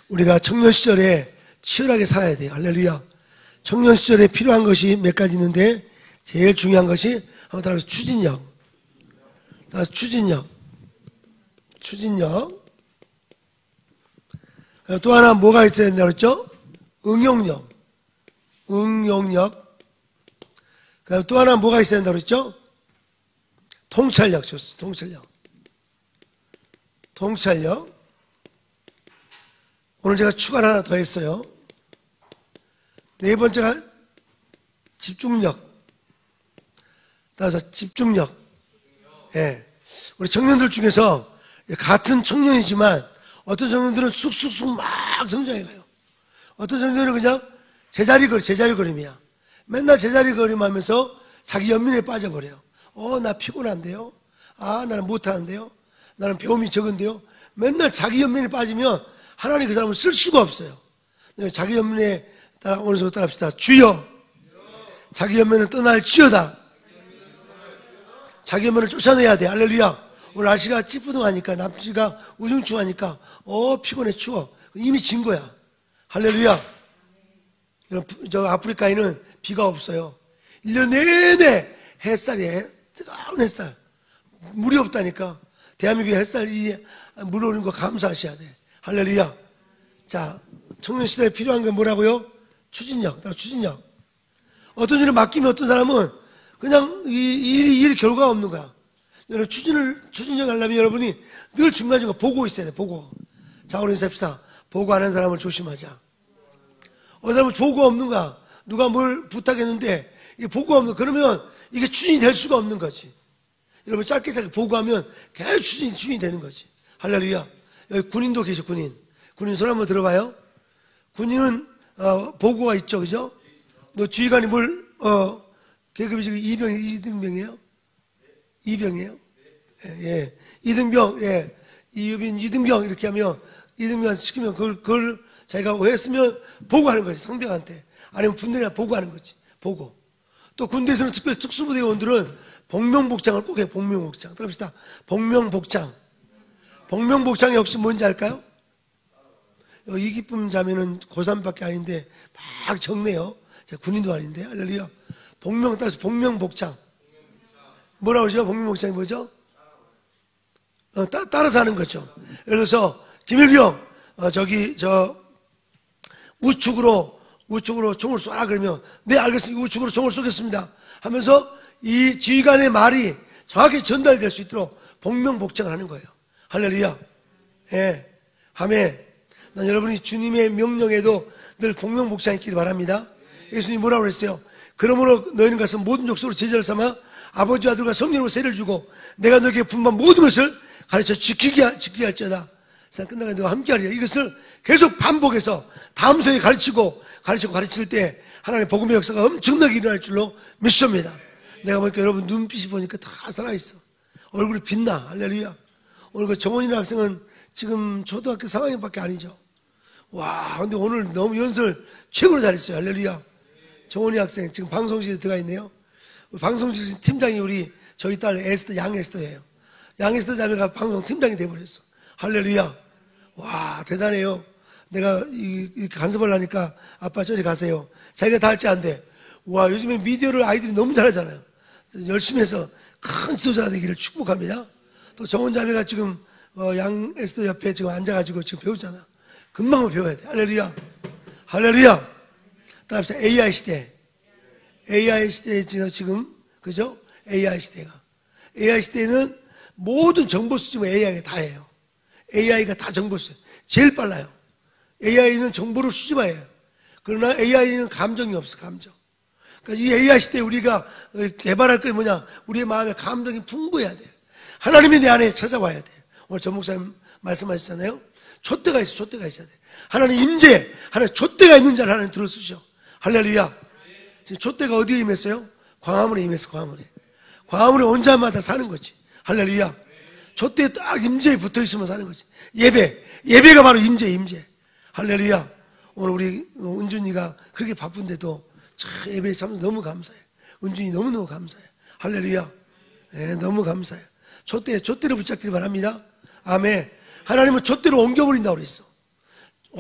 우리가 청년 시절에 치열하게 살아야 돼요. 할렐루야. 청년 시절에 필요한 것이 몇 가지 있는데 제일 중요한 것이 한번 따라서 추진력. 추진력. 또 하나 뭐가 있어야 된다고 그랬죠? 응용력. 그다음 또 하나 뭐가 있어야 된다고 그랬죠? 통찰력. 좋습니다. 통찰력. 오늘 제가 추가를 하나 더 했어요. 네 번째가 집중력. 따라서 집중력. 예. 우리 청년들 중에서 같은 청년이지만 어떤 청년들은 쑥쑥쑥 막 성장해 가요. 어떤 청년들은 그냥 제자리걸음이야. 맨날 제자리걸음 하면서 자기 연민에 빠져버려요. 나 피곤한데요. 나는 못하는데요. 나는 배움이 적은데요. 맨날 자기 연민에 빠지면 하나님 그 사람을 쓸 수가 없어요. 자기 연민에 따라 어느 정도 따라합시다. 주여, 자기 연민을 떠날지어다. 자기 연민을 쫓아내야 돼. 할렐루야. 오늘 날씨가 찌뿌둥하니까, 남씨가 우중충하니까 피곤해, 추워. 이미 진 거야. 할렐루야. 저 아프리카에는 비가 없어요. 1년 내내 햇살이에요. 뜨거운 햇살. 물이 없다니까. 대한민국에 햇살이 물 오는 거 감사하셔야 돼. 할렐루야. 자, 청년시대에 필요한 건 뭐라고요? 추진력. 어떤 일을 맡기면 어떤 사람은 그냥 일 결과가 없는 거야. 여러분, 추진력 하려면 여러분이 늘 중간중간 보고 있어야 돼, 보고. 자, 우리 인사합시다. 보고 안 하는 사람을 조심하자. 어떤 사람은 보고 없는 거야. 누가 뭘 부탁했는데, 이게 보고 없는 거야. 그러면 이게 추진이 될 수가 없는 거지. 여러분, 짧게 보고하면 계속 추진이 되는 거지. 할렐루야. 여기 군인도 계셔, 군인. 군인 손 한번 들어봐요. 군인은, 보고가 있죠, 그죠? 너 지휘관이 계급이 지금 2등병이에요? 2병이에요? 예. 2등병, 예. 이유빈 2등병 이렇게 하면, 2등병 시키면 그걸 자기가 했으면 보고하는 거지, 상병한테. 아니면 군대에 보고하는 거지, 보고. 또 군대에서는 특별히 특수부대원들은 복명복장을 꼭 해요, 복명복장. 들어봅시다. 복명복장. 복명복장이 혹시 뭔지 알까요? 이기쁨 자매는 고3밖에 아닌데 막 적네요. 제가 군인도 아닌데. 할렐루야. 따라서 복명복장. 뭐라고 그러죠? 복명복장이 뭐죠? 따라서 하는 거죠. 예를 들어서 김일병 우측으로 총을 쏘라 그러면 네 알겠습니다. 우측으로 총을 쏘겠습니다 하면서 이 지휘관의 말이 정확히 전달될 수 있도록 복명복장을 하는 거예요. 할렐루야. 예. 아멘. 난 여러분이 주님의 명령에도 늘 복명복장 있기를 바랍니다. 예수님이 뭐라고 그랬어요? 그러므로 너희는 가서 모든 족속으로 제자를 삼아 아버지와 아들과 성령으로 세례를 주고 내가 너에게 분반 모든 것을 가르쳐 지키게 할지어다. 세상 끝나가 너와 함께 하리라. 이것을 계속 반복해서 다음 세대에 가르칠 때 하나님의 복음의 역사가 엄청나게 일어날 줄로 믿습니다. 내가 보니까 여러분 눈빛이 보니까 다 살아있어. 얼굴이 빛나. 할렐루야. 오늘 그 정원이라는 학생은 지금 초등학교 3학년밖에 아니죠. 와, 근데 오늘 너무 연설 최고로 잘했어요. 할렐루야. 정원이 학생 지금 방송실에 들어가 있네요. 방송실 팀장이 저희 딸 양에스더예요. 양에스더 자매가 방송 팀장이 돼버렸어. 할렐루야. 와, 대단해요. 내가 이렇게 간섭을 하니까 아빠 저리 가세요. 자기가 다 할 줄 안 돼. 와, 요즘에 미디어를 아이들이 너무 잘하잖아요. 열심히 해서 큰 지도자가 되기를 축복합니다. 또 정원 자매가 지금 양에스더 옆에 지금 앉아가지고 지금 배우잖아. 금방 배워야 돼. 할렐루야. 할렐루야. 따라합시다. AI 시대. AI 시대에 지금, 그죠? AI 시대가. AI 시대에는 모든 정보 수집을 AI가 다 해요. AI가 다 정보 수집. 제일 빨라요. AI는 정보를 수집해요. 그러나 AI는 감정이 없어, 감정. 그러니까 이 AI 시대에 우리가 개발할 게 뭐냐? 우리의 마음에 감정이 풍부해야 돼. 하나님이 내 안에 찾아와야 돼. 오늘 전 목사님 말씀하셨잖아요. 촛대가 있어야 돼. 하나님 임재, 하나님 촛대가 있는 자를 하나님 들어쓰셔. 할렐루야. 지금 촛대가 어디에 임했어요? 광화문에 임했어, 광화문에. 광화문에 온 자마다 사는 거지. 할렐루야. 촛대에 딱 임재에 붙어 있으면 사는 거지. 예배가 바로 임재. 할렐루야. 오늘 우리 은준이가 그렇게 바쁜데도 참 예배에 참 너무 감사해. 은준이 너무너무 감사해. 할렐루야. 네, 너무 감사해. 촛대를 붙잡기를 바랍니다. 아멘. 하나님은 촛대로 옮겨버린다고 그랬어.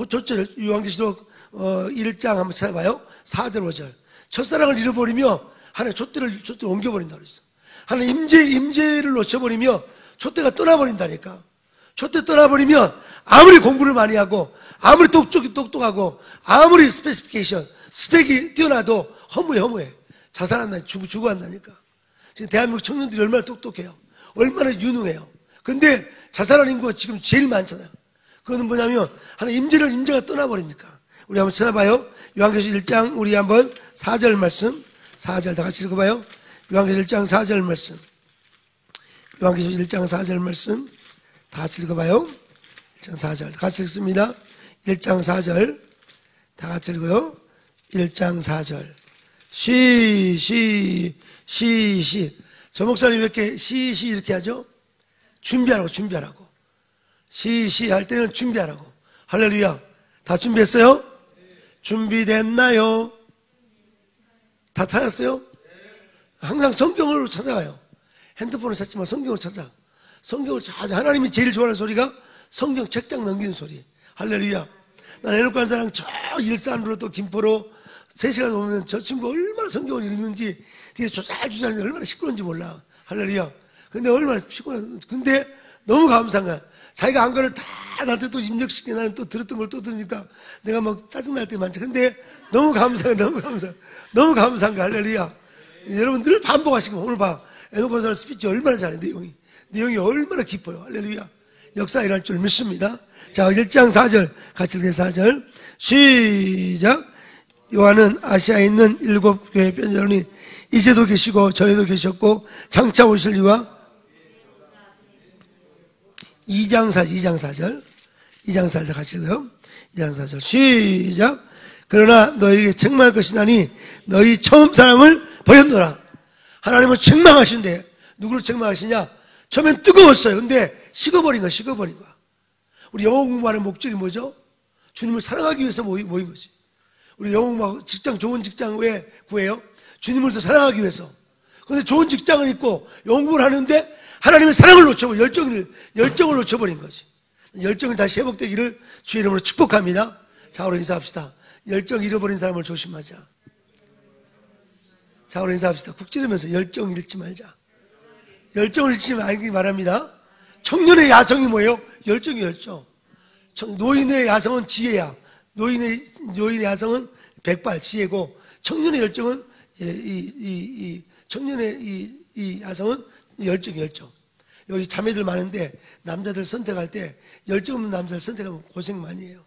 첫째를 요한계시록 1장 한번 찾아봐요. 4절 5절. 첫사랑을 잃어버리며 하나님 촛대를 옮겨버린다고 그랬어. 하나님 임재를 놓쳐버리며 촛대가 떠나버린다니까. 촛대 떠나버리면 아무리 공부를 많이 하고 아무리 똑똑하고 아무리 스펙이 뛰어나도 허무해. 자살한다, 죽어간다니까. 지금 대한민국 청년들이 얼마나 똑똑해요. 얼마나 유능해요. 근데 자살하는 인구가 지금 제일 많잖아요. 그거는 뭐냐면 하나님 임재가 떠나버리니까. 우리 한번 찾아봐요. 요한계시록 1장 우리 한번 4절 말씀, 4절 다 같이 읽어봐요. 요한계시록 1장 4절 말씀, 요한계시록 1장 4절 말씀 다 같이 읽어봐요. 1장 4절 같이 읽습니다. 1장 4절 다 같이 읽어요. 1장 4절 시. 저 목사님 왜 이렇게 시 이렇게 하죠? 준비하라고. 시 할 때는 준비하라고. 할렐루야. 다 준비했어요? 준비됐나요? 다 찾았어요? 항상 성경으로 찾아가요. 핸드폰을 찾지만 성경을 찾아. 성경을 찾아. 하나님이 제일 좋아하는 소리가 성경 책장 넘기는 소리. 할렐루야. 난 애놓고 한 사람 저 일산으로 또 김포로 3시간 오면 저 친구 얼마나 성경을 읽는지 뒤에 조잘조잘 얼마나 시끄러운지 몰라. 할렐루야. 근데 얼마나 피곤해. 근데 너무 감사한 거야. 자기가 한 거를 다 나한테 또 입력시켜. 나는 또 들었던 걸 또 들으니까 내가 막 짜증날 때 많지. 근데 너무 감사해. 너무 감사한 거야. 할렐루야. 여러분 늘 반복하시고 오늘 봐. 애놓고 한 사람 스피치 얼마나 잘해. 내용이 얼마나 깊어요. 할렐루야. 역사 일할 줄 믿습니다. 자, 1장 4절 같이 읽게 4절 시작. 요한은 아시아에 있는 7교회 편지하노니 이제도 계시고 전에도 계셨고 장차 오실 이와 2장 4절 같이 읽어요. 2장 4절 시작. 그러나 너희에게 책망할 것이 나니 너희 처음 사랑을 버렸노라. 하나님은 책망하신대. 누구를 책망하시냐? 처음엔 뜨거웠어요. 근데 식어버린 거야. 우리 영어 공부하는 목적이 뭐죠? 주님을 사랑하기 위해서 모인 거지. 우리 영어 공부하고 좋은 직장 왜 구해요? 주님을 더 사랑하기 위해서. 그런데 좋은 직장은 있고 영어 공부를 하는데 하나님의 사랑을 놓쳐버린, 열정을 놓쳐버린 거지. 열정이 다시 회복되기를 주의 이름으로 축복합니다. 자, 우리 인사합시다. 열정 잃어버린 사람을 조심하자. 자, 우리 인사합시다. 국 찌르면서 열정 잃지 말자. 열정을 잃지 말기 바랍니다. 청년의 야성이 뭐예요? 열정. 노인의 야성은 지혜야. 노인의 야성은 백발 지혜고, 청년의 열정은 청년의 이 야성은 열정. 여기 자매들 많은데 남자들 선택할 때 열정 없는 남자를 선택하면 고생 많이 해요.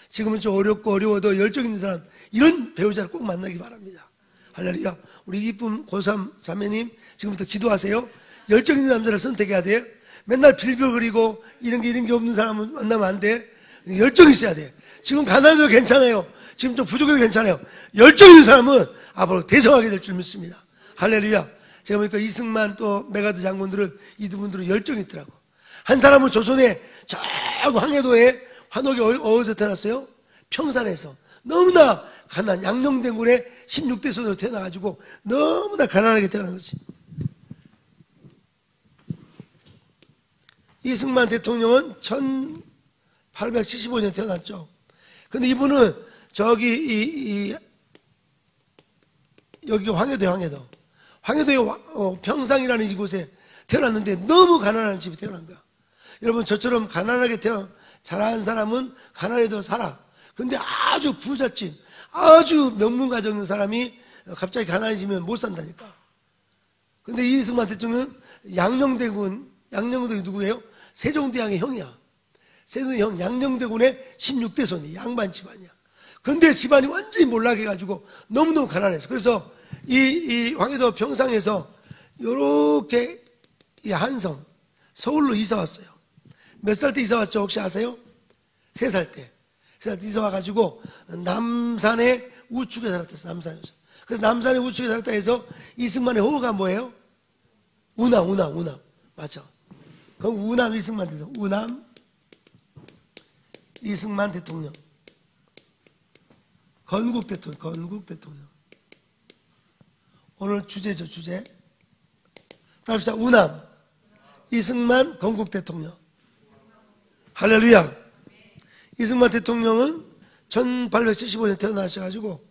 지금은 좀 어렵고 어려워도 열정 있는 사람, 이런 배우자를 꼭 만나기 바랍니다. 할렐루야. 우리 이쁜 고3 자매님 지금부터 기도하세요. 열정 있는 남자를 선택해야 돼요. 맨날 빌빌거리고 이런 게 없는 사람은 만나면 안 돼. 열정이 있어야 돼. 지금 가난해도 괜찮아요. 지금 좀 부족해도 괜찮아요. 열정 있는 사람은 앞으로 대성하게 될 줄 믿습니다. 할렐루야. 제가 보니까 이승만 또 메가드 장군들은 이분들은 열정이 있더라고. 한 사람은 조선의 저 황해도에 환옥에 어디서 태어났어요? 평산에서. 너무나 가난, 양녕대군의 16대 손으로 태어나가지고 너무나 가난하게 태어난 거지. 이승만 대통령은 1875년 태어났죠. 근데 이분은 저기 여기 황해도에 평상이라는 이곳에 태어났는데 너무 가난한 집에 태어난 거야. 여러분, 저처럼 가난하게 자란 사람은 가난해도 살아. 근데 아주 부잣집, 아주 명문 가정 있는 사람이 갑자기 가난해지면 못 산다니까. 근데 이승만 대통령은 양녕대군이 누구예요? 세종대왕의 형이야. 세종대왕의 형, 양녕대군의 16대 손이 양반 집안이야. 근데 집안이 완전히 몰락해가지고 너무너무 가난했어. 그래서 이 황해도 평상에서 요렇게 이 한성, 서울로 이사 왔어요. 몇 살 때 이사 왔죠? 혹시 아세요? 3살 때. 3살 때 이사 와가지고 남산의 우측에 살았댔어. 남산에서. 그래서 남산의 우측에 살았다 해서 이승만의 호가 뭐예요? 우남. 맞죠? 그럼 우남 이승만 대통령. 우남 이승만 대통령. 건국 대통령. 오늘 주제죠, 주제. 따라합시다. 우남 이승만 건국 대통령. 할렐루야. 이승만 대통령은 1875년 태어나셔가지고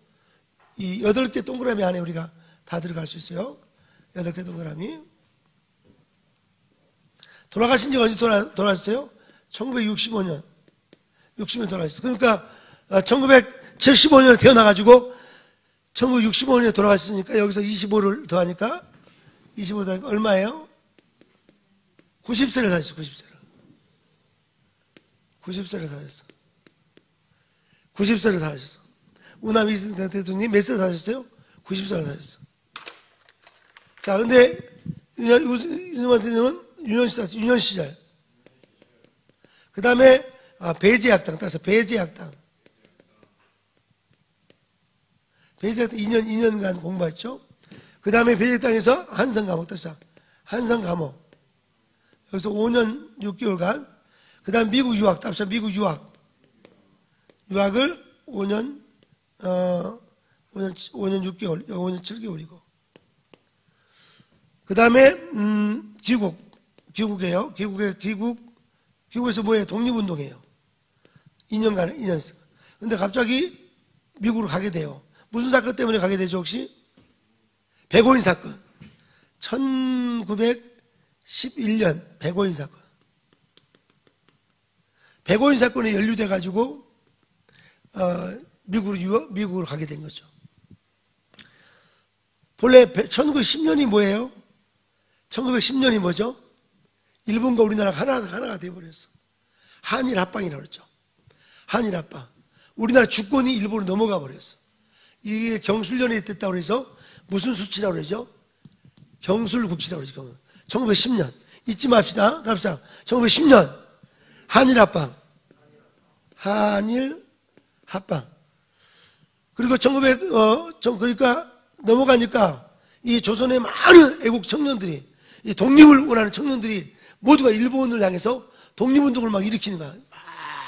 이 8개 동그라미 안에 우리가 다 들어갈 수 있어요. 8개 동그라미. 돌아가신 지 언제 돌아가셨어요? 1965년. 60년 돌아가셨어요. 그러니까 1975년에 태어나가지고 1965년에 돌아가셨으니까 여기서 25를 더하니까 25 더하니까 얼마예요? 90세를 사셨어. 90세를 사셨어. 90세를 사셨어. 우남 이승만 대통령이 몇 세 사셨어요? 90세를 사셨어. 자, 근데 이승만 대통령은 유년 시절. 그 다음에 배제학당 따라서 배제학당 2년간 공부했죠. 그 다음에 배제학당에서 한성감옥 따라서 한성감옥 여기서 5년 6개월간. 그 다음 미국 유학 따라서 미국 유학을 5년 6개월 5년 7개월이고. 그 다음에 귀국이에요. 귀국에서 뭐예요? 독립운동이에요. 2년간 2년. 근데 갑자기 미국으로 가게 돼요. 무슨 사건 때문에 가게 되죠 혹시? 백오인 사건. 1911년 백오인 사건. 백오인 사건에 연루돼 가지고 미국으로 가게 된 거죠. 본래 1910년이 뭐예요? 1910년이 뭐죠? 일본과 우리나라가 하나가 돼버렸어. 한일 합방이라고 그랬죠. 한일 합방. 우리나라 주권이 일본으로 넘어가 버렸어. 이게 경술련에 됐다고 해서 무슨 수치라고 그러죠? 경술국치라고 그러죠. 1910년. 잊지 맙시다. 답상. 1910년. 한일 합방. 한일 합방. 그리고 그러니까 넘어가니까 이 조선의 많은 애국 청년들이, 이 독립을 원하는 청년들이 모두가 일본을 향해서 독립운동을 막 일으키는 거야.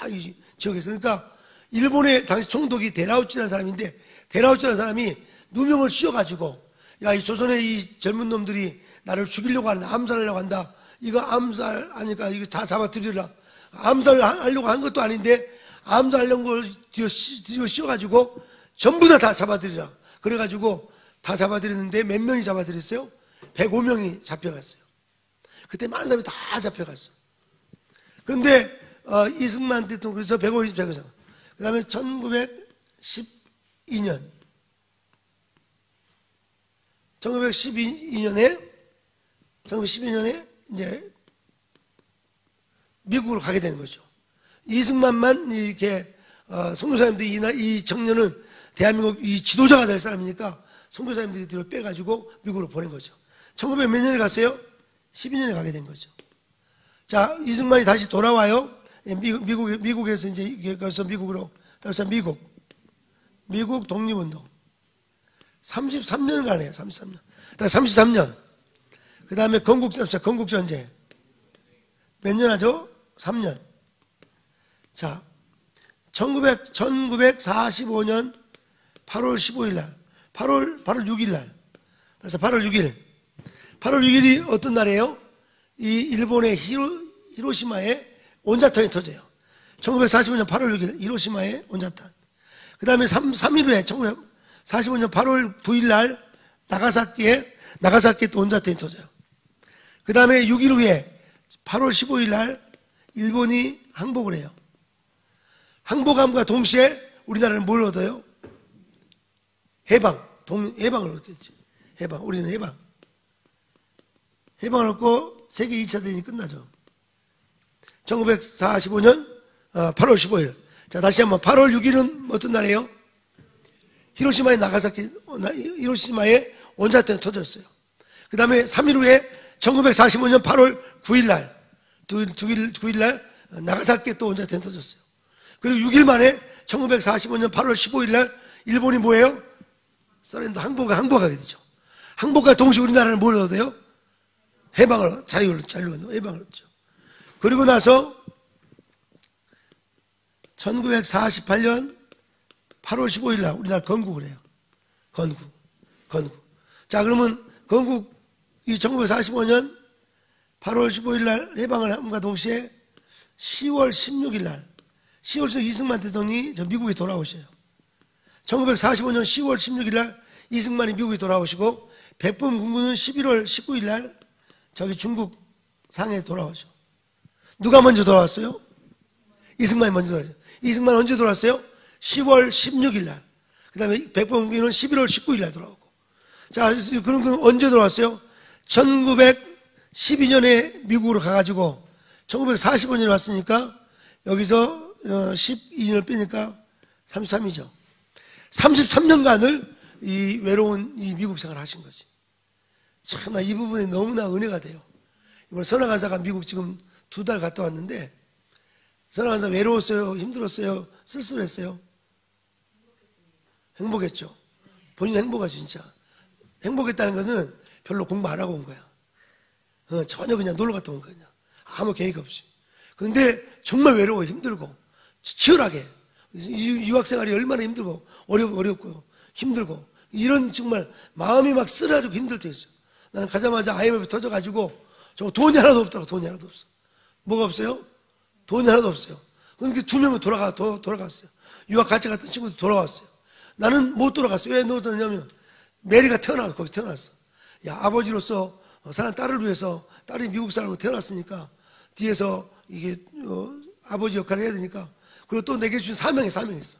이 지역에서. 그러니까 일본의 당시 총독이 데라우치라는 사람인데, 데라우치라는 사람이 누명을 씌워가지고, 야, 이 조선의 이 젊은 놈들이 나를 죽이려고 한다, 암살하려고 한다. 이거 암살하니까 이거 잡아들이라. 암살하려고 한 것도 아닌데, 암살하려는 걸 뒤집어 씌워가지고 전부 다 잡아들이라. 그래가지고 다 잡아들였는데 몇 명이 잡아들였어요? 105명이 잡혀갔어요. 그때 많은 사람이 다 잡혀갔어. 근데 이승만 대통령 그래서 105명 잡혀갔어. 그 다음에 1912년에 이제 미국으로 가게 되는 거죠. 이승만만 이렇게 선교사님들이 이 청년은 대한민국 이 지도자가 될 사람이니까 선교사님들이 뒤로 빼가지고 미국으로 보낸 거죠. 1900 몇 년에 갔어요? 12년에 가게 된 거죠. 자, 이승만이 다시 돌아와요. 미국에서 이제 가서 미국으로 따라서 미국 독립운동 33년간 해요. 33년. 33년. 그 다음에 건국전쟁 몇 년 하죠? 3년. 자, 1945년 8월 15일 날, 8월 6일 날, 그래서 8월 6일. 8월 6일이 어떤 날이에요? 이 일본의 히로시마에 원자탄이 터져요. 1945년 8월 6일 히로시마에 원자탄. 그 다음에 3일 후에 1945년 8월 9일 날 나가사키에 또 원자탄이 터져요. 그 다음에 6일 후에 8월 15일 날 일본이 항복을 해요. 항복함과 동시에 우리나라는 뭘 얻어요? 해방을 얻게 되죠. 우리는 해방을 얻고 세계 2차 대전이 끝나죠. 1945년 8월 15일. 자, 다시 한번 8월 6일은 어떤 날이에요? 히로시마에 원자탄이 터졌어요. 그 다음에 3일 후에 1945년 8월 9일 날, 9일 날 나가사키에 또 원자탄이 터졌어요. 그리고 6일 만에 1945년 8월 15일 날 일본이 뭐예요? 소련도 항복하게 되죠. 항복과 동시에 우리나라는 뭘 얻어요? 자유를 해방을 얻죠. 그리고 나서 1948년 8월 15일 날 우리나라 건국을 해요. 건국. 자, 그러면 이 1945년 8월 15일 날 해방을 함과 동시에 10월 16일 날 10월 16일 이승만 대통령이 미국에 돌아오셔요. 1945년 10월 16일 날 이승만이 미국에 돌아오시고 백범 군군은 11월 19일 날 저기 중국 상해에 돌아오죠. 누가 먼저 돌아왔어요? 이승만이 먼저 돌아왔어요. 이승만 언제 돌아왔어요? 10월 16일 날. 그 다음에 백범 군군은 11월 19일 날 돌아오고. 자, 그럼 언제 돌아왔어요? 1912년에 미국으로 가가지고 1945년에 왔으니까 여기서 12년을 빼니까 33이죠. 33년간을 이 외로운 이 미국 생활을 하신 거지. 참, 나 이 부분에 너무나 은혜가 돼요. 이번에 선화간사가 미국 지금 2달 갔다 왔는데, 선화간사 외로웠어요? 힘들었어요? 쓸쓸했어요? 행복했죠. 본인 행복하죠, 진짜. 행복했다는 것은 별로 공부 안 하고 온 거야. 전혀 그냥 놀러 갔다 온 거야. 그냥. 아무 계획 없이. 그런데 정말 외로워, 힘들고, 치열하게. 유학생활이 얼마나 힘들고, 어렵고, 힘들고, 이런 정말 마음이 막 쓰라리고 힘들 때였어. 나는 가자마자 IMF 터져가지고, 돈이 하나도 없다고, 돈이 하나도 없어. 뭐가 없어요? 돈이 하나도 없어요. 그러니까 2명은 돌아갔어요. 유학 같이 갔던 친구도 돌아왔어요. 나는 못 돌아갔어요. 왜 못 돌아갔냐면, 메리가 거기서 태어났어. 야, 아버지로서 사는 딸을 위해서, 딸이 미국 사람으로 태어났으니까, 뒤에서 이게, 아버지 역할을 해야 되니까, 그리고 또 내게 준 사명이 있어.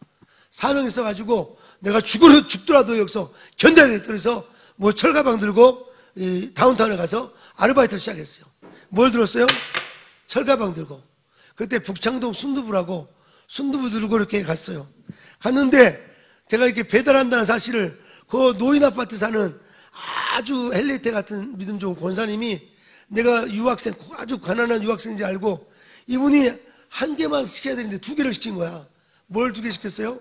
사명이 있어가지고, 내가 죽더라도 여기서 견뎌야 되겠다. 그래서, 뭐 철가방 들고, 이 다운타운에 가서 아르바이트를 시작했어요. 뭘 들었어요? 철가방 들고. 그때 북창동 순두부라고, 순두부 들고 이렇게 갔어요. 갔는데, 제가 이렇게 배달한다는 사실을 그 노인 아파트 사는 아주 헬리테 같은 믿음 좋은 권사님이 내가 유학생, 아주 가난한 유학생인지 알고 이분이 한 개만 시켜야 되는데 2개를 시킨 거야. 뭘 2개 시켰어요?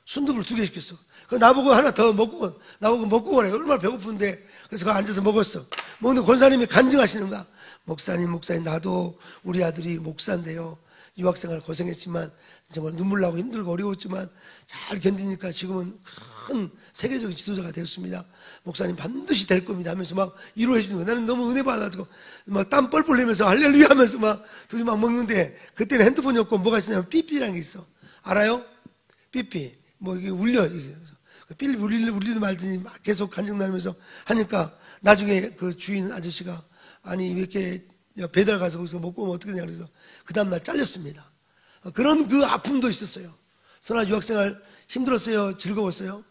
순두부를 2개 시켰어. 그 나보고 하나 더 먹고, 나보고 먹고 가래. 얼마나 배고픈데. 그래서 그 앉아서 먹었어. 먹는데 권사님이 간증하시는 거야. 목사님, 나도 우리 아들이 목사인데요. 유학생활 고생했지만 정말 눈물 나고 힘들고 어려웠지만 잘 견디니까 지금은 큰 세계적인 지도자가 되었습니다. 목사님 반드시 될 겁니다 하면서 막 위로해 주는 거야. 나는 너무 은혜 받아가지고 막 땀 뻘뻘 내면서 할렐루야 하면서 막 둘이 막 먹는데 그때는 핸드폰이 없고 뭐가 있었냐면 삐삐라는 게 있어. 알아요? 삐삐. 뭐 이게 울려. 삐삐 울리도 말더니 막 계속 간증 나누면서 하니까 나중에 그 주인 아저씨가 아니 왜 이렇게 배달 가서 거기서 먹고 오면 어떻게 되냐 그래서 그 다음날 잘렸습니다. 그런 그 아픔도 있었어요. 선아 유학생활 힘들었어요? 즐거웠어요?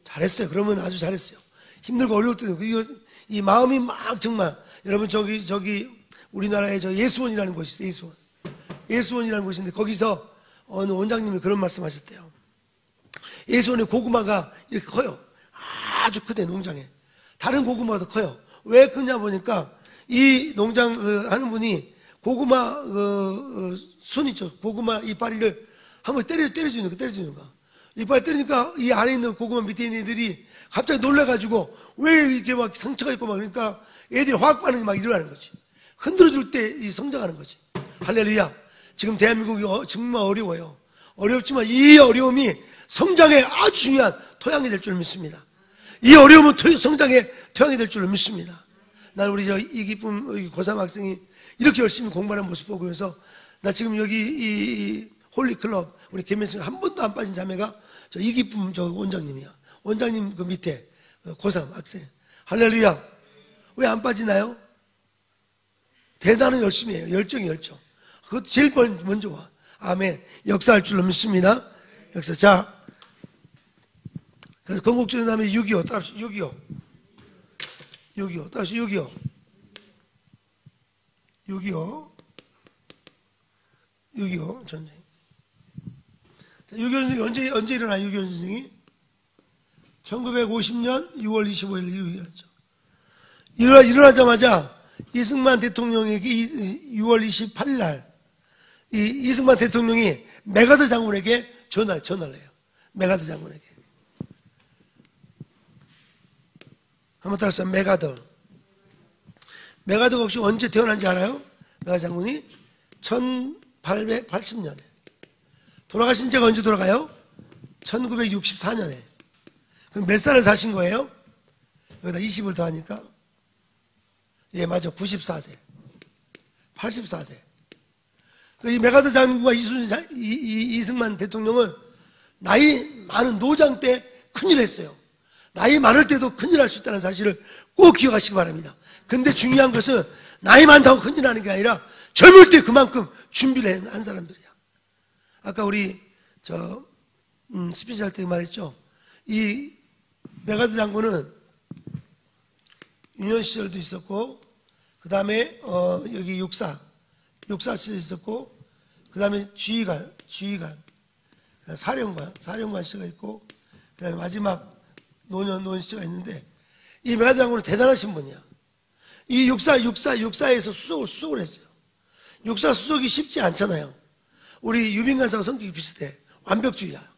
잘했어요. 그러면 아주 잘했어요. 힘들고 어려울 때도 이 마음이 막 정말 여러분 저기 우리나라에 저 예수원이라는 곳이 있어요. 예수원이라는 곳인데 거기서 어느 원장님이 그런 말씀하셨대요. 예수원의 고구마가 이렇게 커요. 아주 크대 농장에. 다른 고구마가 더 커요. 왜 크냐 보니까 이 농장 하는 분이 고구마 순 있죠. 고구마 이파리를 한번 때려주는 거. 이빨 때리니까 이 안에 있는 고구마 밑에 있는 애들이 갑자기 놀래가지고 왜 이렇게 막 상처가 있고 막 그러니까 애들이 화학 반응이 막 일어나는 거지. 흔들어줄 때 성장하는 거지. 할렐루야. 지금 대한민국이 정말 어려워요. 어렵지만 이 어려움이 성장에 아주 중요한 토양이 될 줄 믿습니다. 이 어려움은 성장의 토양이 될 줄 믿습니다. 난 우리 이기쁨 고3 학생이 이렇게 열심히 공부하는 모습 보면서 나 지금 여기 이 홀리클럽 우리 개면생 한 번도 안 빠진 자매가 저 이기쁨 저 원장님이야. 원장님 그 밑에 고3 학생. 할렐루야. 왜 안 빠지나요? 대단한 열심히 해요. 열정. 그것도 제일 먼저 와. 아멘. 역사할 줄로 믿습니다. 역사. 자. 그래서 건국주의 다음에 6.25. 따라서 6.25. 따라서 6.25. 6.25 전쟁. 6.25 전쟁이 언제 일어나? 6.25 전쟁이 1950년 6월 25일 일어났죠. 일어나자마자 이승만 대통령에게 6월 28일 날 이승만 대통령이 메가더 장군에게 전화를 해요. 메가더 장군에게. 한번 따라서 메가더. 메가더가 혹시 언제 태어난지 알아요? 메가더 장군이 1880년에. 돌아가신 지가 언제 돌아가요? 1964년에. 그럼 몇 살을 사신 거예요? 여기다 20을 더하니까 예, 맞아. 94세. 84세. 이 메가더 장군과 이승만 대통령은 나이 많은 노장 때 큰일 했어요. 나이 많을 때도 큰일 할 수 있다는 사실을 꼭 기억하시기 바랍니다. 근데 중요한 것은 나이 많다고 큰일 하는 게 아니라 젊을 때 그만큼 준비를 한 사람들이야. 아까 우리 스피치 할 때 말했죠. 이 메가더 장군은 유년 시절도 있었고, 그 다음에 여기 육사 시절 있었고, 그 다음에 지휘관, 사령관 씨가 있고, 그 다음에 마지막 노년 씨가 있는데, 이 메가더 장군은 대단하신 분이야. 이 육사에서 수석을 했어요. 육사 수석이 쉽지 않잖아요. 우리 유빈간사와 성격이 비슷해. 완벽주의야.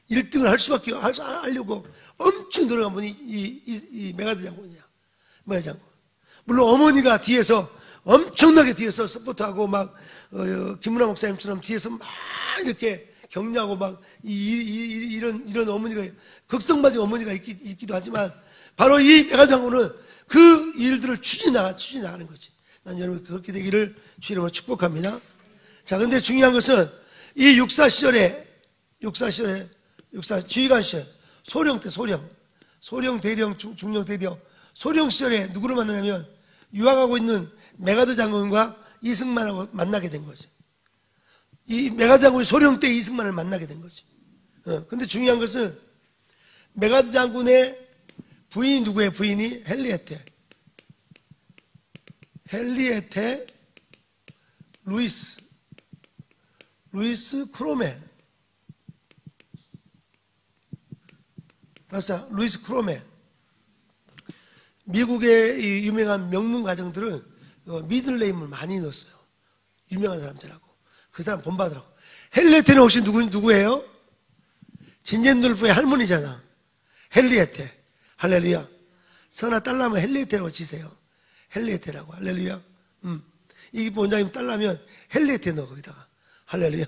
1등을 할 수밖에 하려고 엄청 노력한 분이 이 메가더 장군이야. 메가더 장군. 물론 어머니가 뒤에서 엄청나게 뒤에서 서포트하고 막 김문화 목사님처럼 뒤에서 막 이렇게 격려하고 막 이런 어머니가 극성맞은 어머니가 있기도 하지만 바로 이 메가더 장군은 그 일들을 추진하는 거지. 난 여러분 그렇게 되기를 주 이름으로 축복합니다. 자, 근데 중요한 것은 이 육사 시절에 지휘관 시절, 소령 대령, 중령 대령, 소령 시절에 누구를 만나냐면 유학하고 있는 메가더 장군과 이승만하고 만나게 된 거지. 이 메가더 장군이 소령 때 이승만을 만나게 된 거지. 근데 중요한 것은 메가더 장군의 부인이 누구예요? 부인이 헨리에테 루이스 크로메. 답사 루이스 크로메. 미국의 이 유명한 명문 가정들은 미들네임을 많이 넣었어요. 유명한 사람들하고. 그 사람 본받으라고. 헨리에테는 혹시 누구예요? 진젠돌프의 할머니잖아. 헨리에테. 할렐루야. 선아 딸라면 헨리에테라고 지세요. 헨리에테라고. 할렐루야. 이 원장님 딸라면 헨리에테 넣어 거기다가. 할렐루야.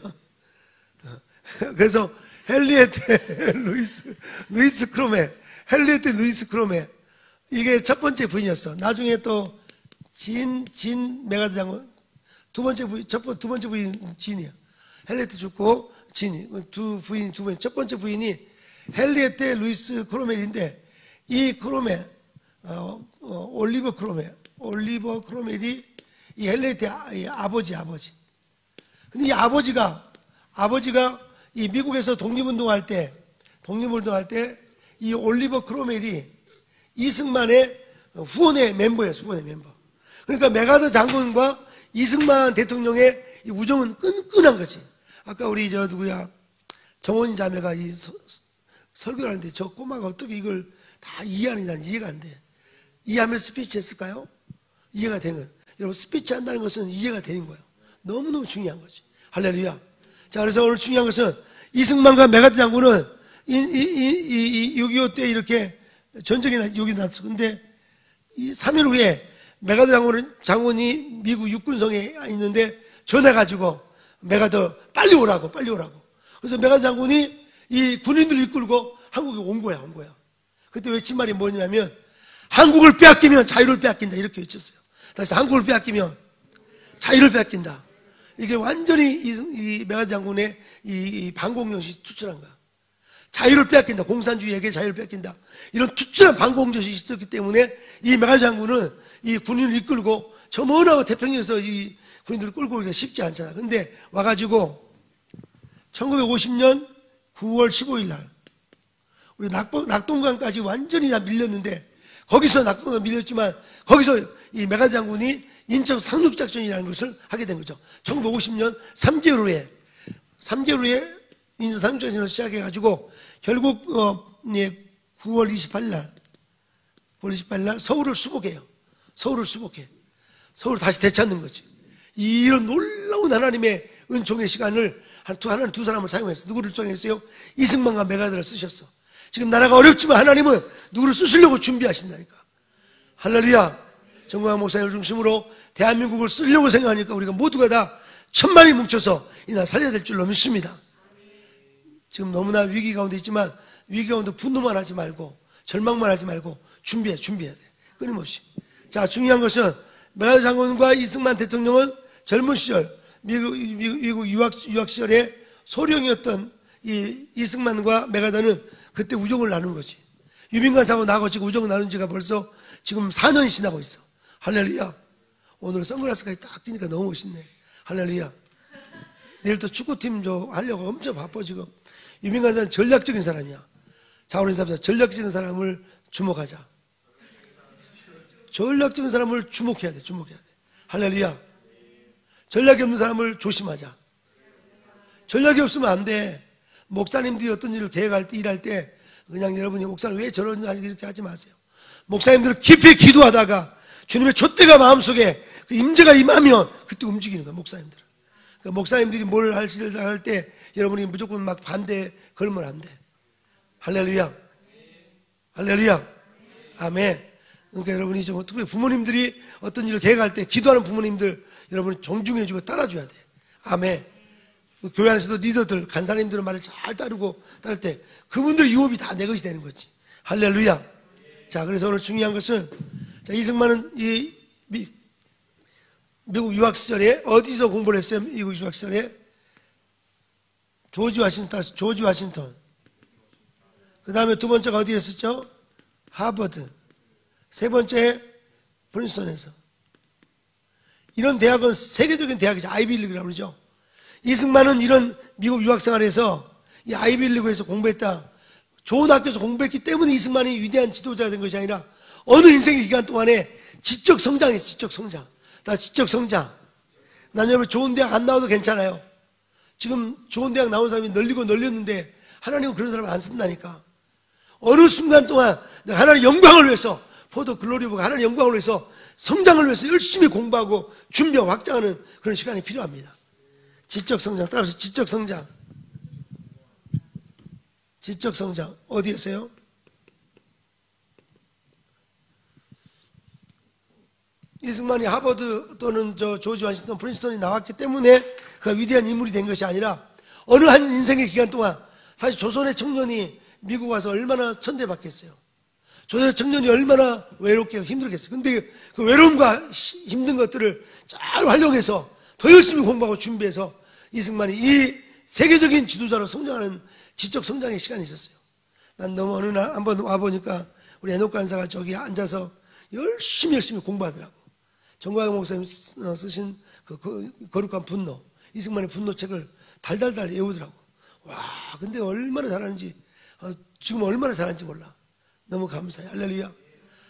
그래서 헨리에테 루이스 크로메. 헨리에테 루이스 크로메. 이게 첫 번째 부인이었어. 나중에 또 진 메가더 장군 두 번째 부인 진이야. 헨리에테 죽고 진이 두 번. 첫 번째 부인이 헨리에테 루이스 크로멜인데 이 크로멜 올리버 크로멜이 이 헨리에테 아버지. 근데 이 아버지가 이 미국에서 독립운동할 때 이 올리버 크로멜이 이승만의 후원의 멤버였어. 그러니까 메가더 장군과 이승만 대통령의 이 우정은 끈끈한 거지. 아까 우리 정원이 자매가 이 설교를 하는데 저 꼬마가 어떻게 이걸 다 이해하는지 난 이해가 안 돼. 이해하면서 스피치 했을까요? 이해가 되는. 여러분 스피치 한다는 것은 이해가 되는 거예요. 너무너무 중요한 거지. 할렐루야. 자, 그래서 오늘 중요한 것은 이승만과 메가더 장군은 6.25 때 이렇게 전쟁이 여기 났어. 근데 이 3일 후에 메가더 장군이 미국 육군성에 있는데 전해가지고 메가더 빨리 오라고. 그래서 메가더 장군이 이 군인들 이끌고 한국에 온 거야. 그때 외친 말이 뭐냐면 한국을 빼앗기면 자유를 빼앗긴다. 이렇게 외쳤어요. 다시 한국을 빼앗기면 자유를 빼앗긴다. 이게 완전히 이 메가더 장군의 이 반공정신이 투철한 거야. 자유를 빼앗긴다. 공산주의에게 자유를 빼앗긴다. 이런 투철한 반공정신이 있었기 때문에 이 메가더 장군은 이 군인을 이끌고 저 먼 태평양에서 이 군인들을 끌고 오기가 쉽지 않잖아. 근데 와가지고 1950년 9월 15일 날 우리 낙동강까지 완전히 다 밀렸는데 거기서 낙동강 밀렸지만 거기서 이 메가더 장군이 인천 상륙작전이라는 것을 하게 된 거죠. 1950년 3개월 후에 인천 상륙작전을 시작해가지고 결국 9월 28일 날 서울을 수복해. 서울을 다시 되찾는 거지. 이런 놀라운 하나님의 은총의 시간을 하나는 두 사람을 사용했어. 누구를 사용했어요? 이승만과 메가더를 쓰셨어. 지금 나라가 어렵지만 하나님은 누구를 쓰시려고 준비하신다니까. 할렐루야. 정광 목사님을 중심으로 대한민국을 쓰려고 생각하니까 우리가 모두가 다 천만이 뭉쳐서 이 나라 살려야 될 줄로 믿습니다. 지금 너무나 위기 가운데 있지만 위기 가운데 분노만 하지 말고 절망만 하지 말고 준비해야 돼. 끊임없이. 자, 중요한 것은 메가더 장군과 이승만 대통령은 젊은 시절 미국 유학 시절에 소령이었던 이 이승만과 메가더는 그때 우정을 나눈 거지. 유민관 사고 나고 지금 우정을 나눈 지가 벌써 지금 4년이 지나고 있어. 할렐루야. 오늘 선글라스까지 딱 끼니까 너무 멋있네. 할렐루야. 내일 또 축구팀 하려고 엄청 바빠 지금. 유민관 사람은 전략적인 사람이야. 자오린 사람 전략적인 사람을 주목하자. 전략적인 사람을 주목해야 돼. 할렐루야. 전략이 없는 사람을 조심하자. 전략이 없으면 안 돼. 목사님들이 어떤 일을 계획할 때, 일할 때 그냥 여러분이 목사님 왜 저러냐 이렇게 하지 마세요. 목사님들은 깊이 기도하다가 주님의 촛대가 마음속에 그 임재가 임하면 그때 움직이는 거야. 목사님들은. 그러니까 목사님들이 뭘 할 때 여러분이 무조건 막 반대 걸면 안 돼. 할렐루야. 할렐루야. 아멘. 그러니까 여러분이 좀 특별히 부모님들이 어떤 일을 계획할 때 기도하는 부모님들 여러분이 존중해주고 따라줘야 돼. 아멘. 교회 안에서도 리더들, 간사님들의 말을 잘 따를 때 그분들 유업이 다 내 것이 되는 거지. 할렐루야. 자, 그래서 오늘 중요한 것은 자, 이승만은 이 미국 유학 시절에 어디서 공부를 했어요? 미국 유학 시절에 조지 워싱턴. 그 다음에 두 번째가 어디에 했었죠? 하버드. 세 번째 프린스턴에서. 이런 대학은 세계적인 대학이죠. 아이비리그라고 그러죠. 이승만은 이런 미국 유학생활에서 이 아이비리그에서 공부했다. 좋은 학교에서 공부했기 때문에 이승만이 위대한 지도자가 된 것이 아니라 어느 인생의 기간 동안에 지적 성장이었어요. 지적 성장. 난 여러분 좋은 대학 안 나와도 괜찮아요. 지금 좋은 대학 나온 사람이 널렸는데 하나님은 그런 사람을 안 쓴다니까. 어느 순간 동안 내가 하나님의 영광을 위해서 포도 글로리보고 하나님의 영광을 위해서 성장을 위해서 열심히 공부하고 준비하고 확장하는 그런 시간이 필요합니다. 지적 성장. 따라서 지적 성장. 어디에서요? 이승만이 하버드 또는 조지 워싱턴, 프린스턴이 나왔기 때문에 그가 위대한 인물이 된 것이 아니라 어느 한 인생의 기간 동안 사실 조선의 청년이 미국 와서 얼마나 천대받겠어요. 조선의 청년이 얼마나 외롭게 힘들겠어요. 근데 그 외로움과 힘든 것들을 잘 활용해서 더 열심히 공부하고 준비해서 이승만이 이 세계적인 지도자로 성장하는 지적 성장의 시간이 있었어요. 난 너무 어느 날 한번 와보니까 우리 에녹 간사가 저기 앉아서 열심히 공부하더라고. 정광영 목사님 쓰신 그 거룩한 분노, 이승만의 분노책을 달달달 외우더라고. 와, 근데 얼마나 잘하는지, 지금 얼마나 잘하는지 몰라. 너무 감사해. 할렐루야.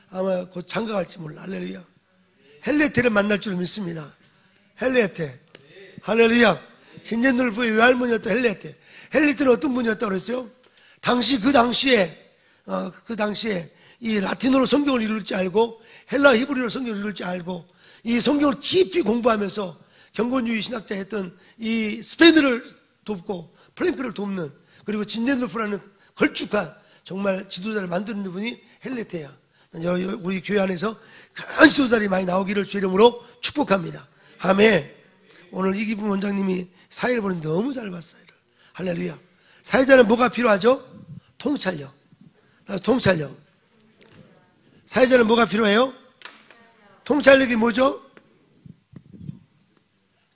아마 곧 장가갈지 몰라. 할렐루야. 헬레테를 만날 줄 믿습니다. 헬레테. 할렐루야. 진젠돌프의 외할머니였던 헬레테. 헬레테는 어떤 분이었다고 그랬어요? 그 당시에 이 라틴어로 성경을 읽을 줄 알고 헬라 히브리어로 성경을 읽을 줄 알고 이 성경을 깊이 공부하면서 경건주의 신학자였던 이 스페인을 돕고 플랭크를 돕는, 그리고 진젠돌프라는 걸쭉한 정말 지도자를 만드는 분이 헬레테야. 우리 교회 안에서 그런 지도자들이 많이 나오기를 주의 이름으로 축복합니다. 아멘. 오늘 이기분 원장님이 사회를 보는데 너무 잘 봤어요. 할렐루야. 사회자는 뭐가 필요하죠? 통찰력. 사회자는 뭐가 필요해요? 통찰력이 뭐죠?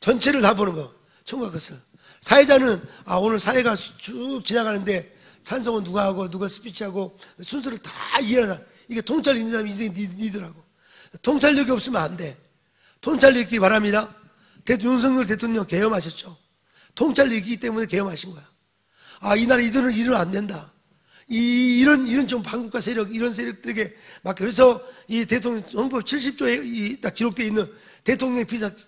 전체를 다 보는 거. 총각 것을. 사회자는 오늘 사회가 쭉 지나가는데 찬송은 누가 하고 누가 스피치하고 순서를 다 이해하자. 이게 통찰력 있는 사람이 인생이 니더라고. 통찰력이 없으면 안 돼. 통찰력 있기 바랍니다. 윤석열 대통령 계엄하셨죠. 통찰력이 있기 때문에 계엄하신 거야. 이 나라 이들은 이러면 안 된다. 이런 좀 반국가 세력, 이런 세력들에게 막, 그래서 이 대통령 헌법 70조에 딱 기록되어 있는 대통령의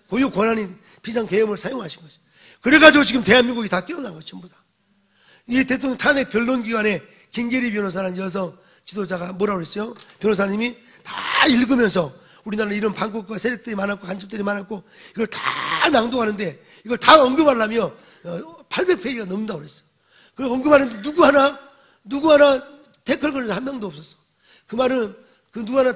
고유 권한인 비상계엄을 사용하신 거죠. 그래가지고 지금 대한민국이 다 깨어난 거죠, 전부 다. 이 대통령 탄핵 변론기관에 김계리 변호사라는 여성 지도자가 뭐라고 그랬어요? 변호사님이 다 읽으면서 우리나라는 이런 반국가 세력들이 많았고 간첩들이 많았고 이걸 다 낭독하는데 이걸 다 언급하려면 800페이지가 넘는다고 그랬어요. 그걸 언급하는데 누구 하나 댓글 걸는 한 명도 없었어. 그 말은 그 누구 하나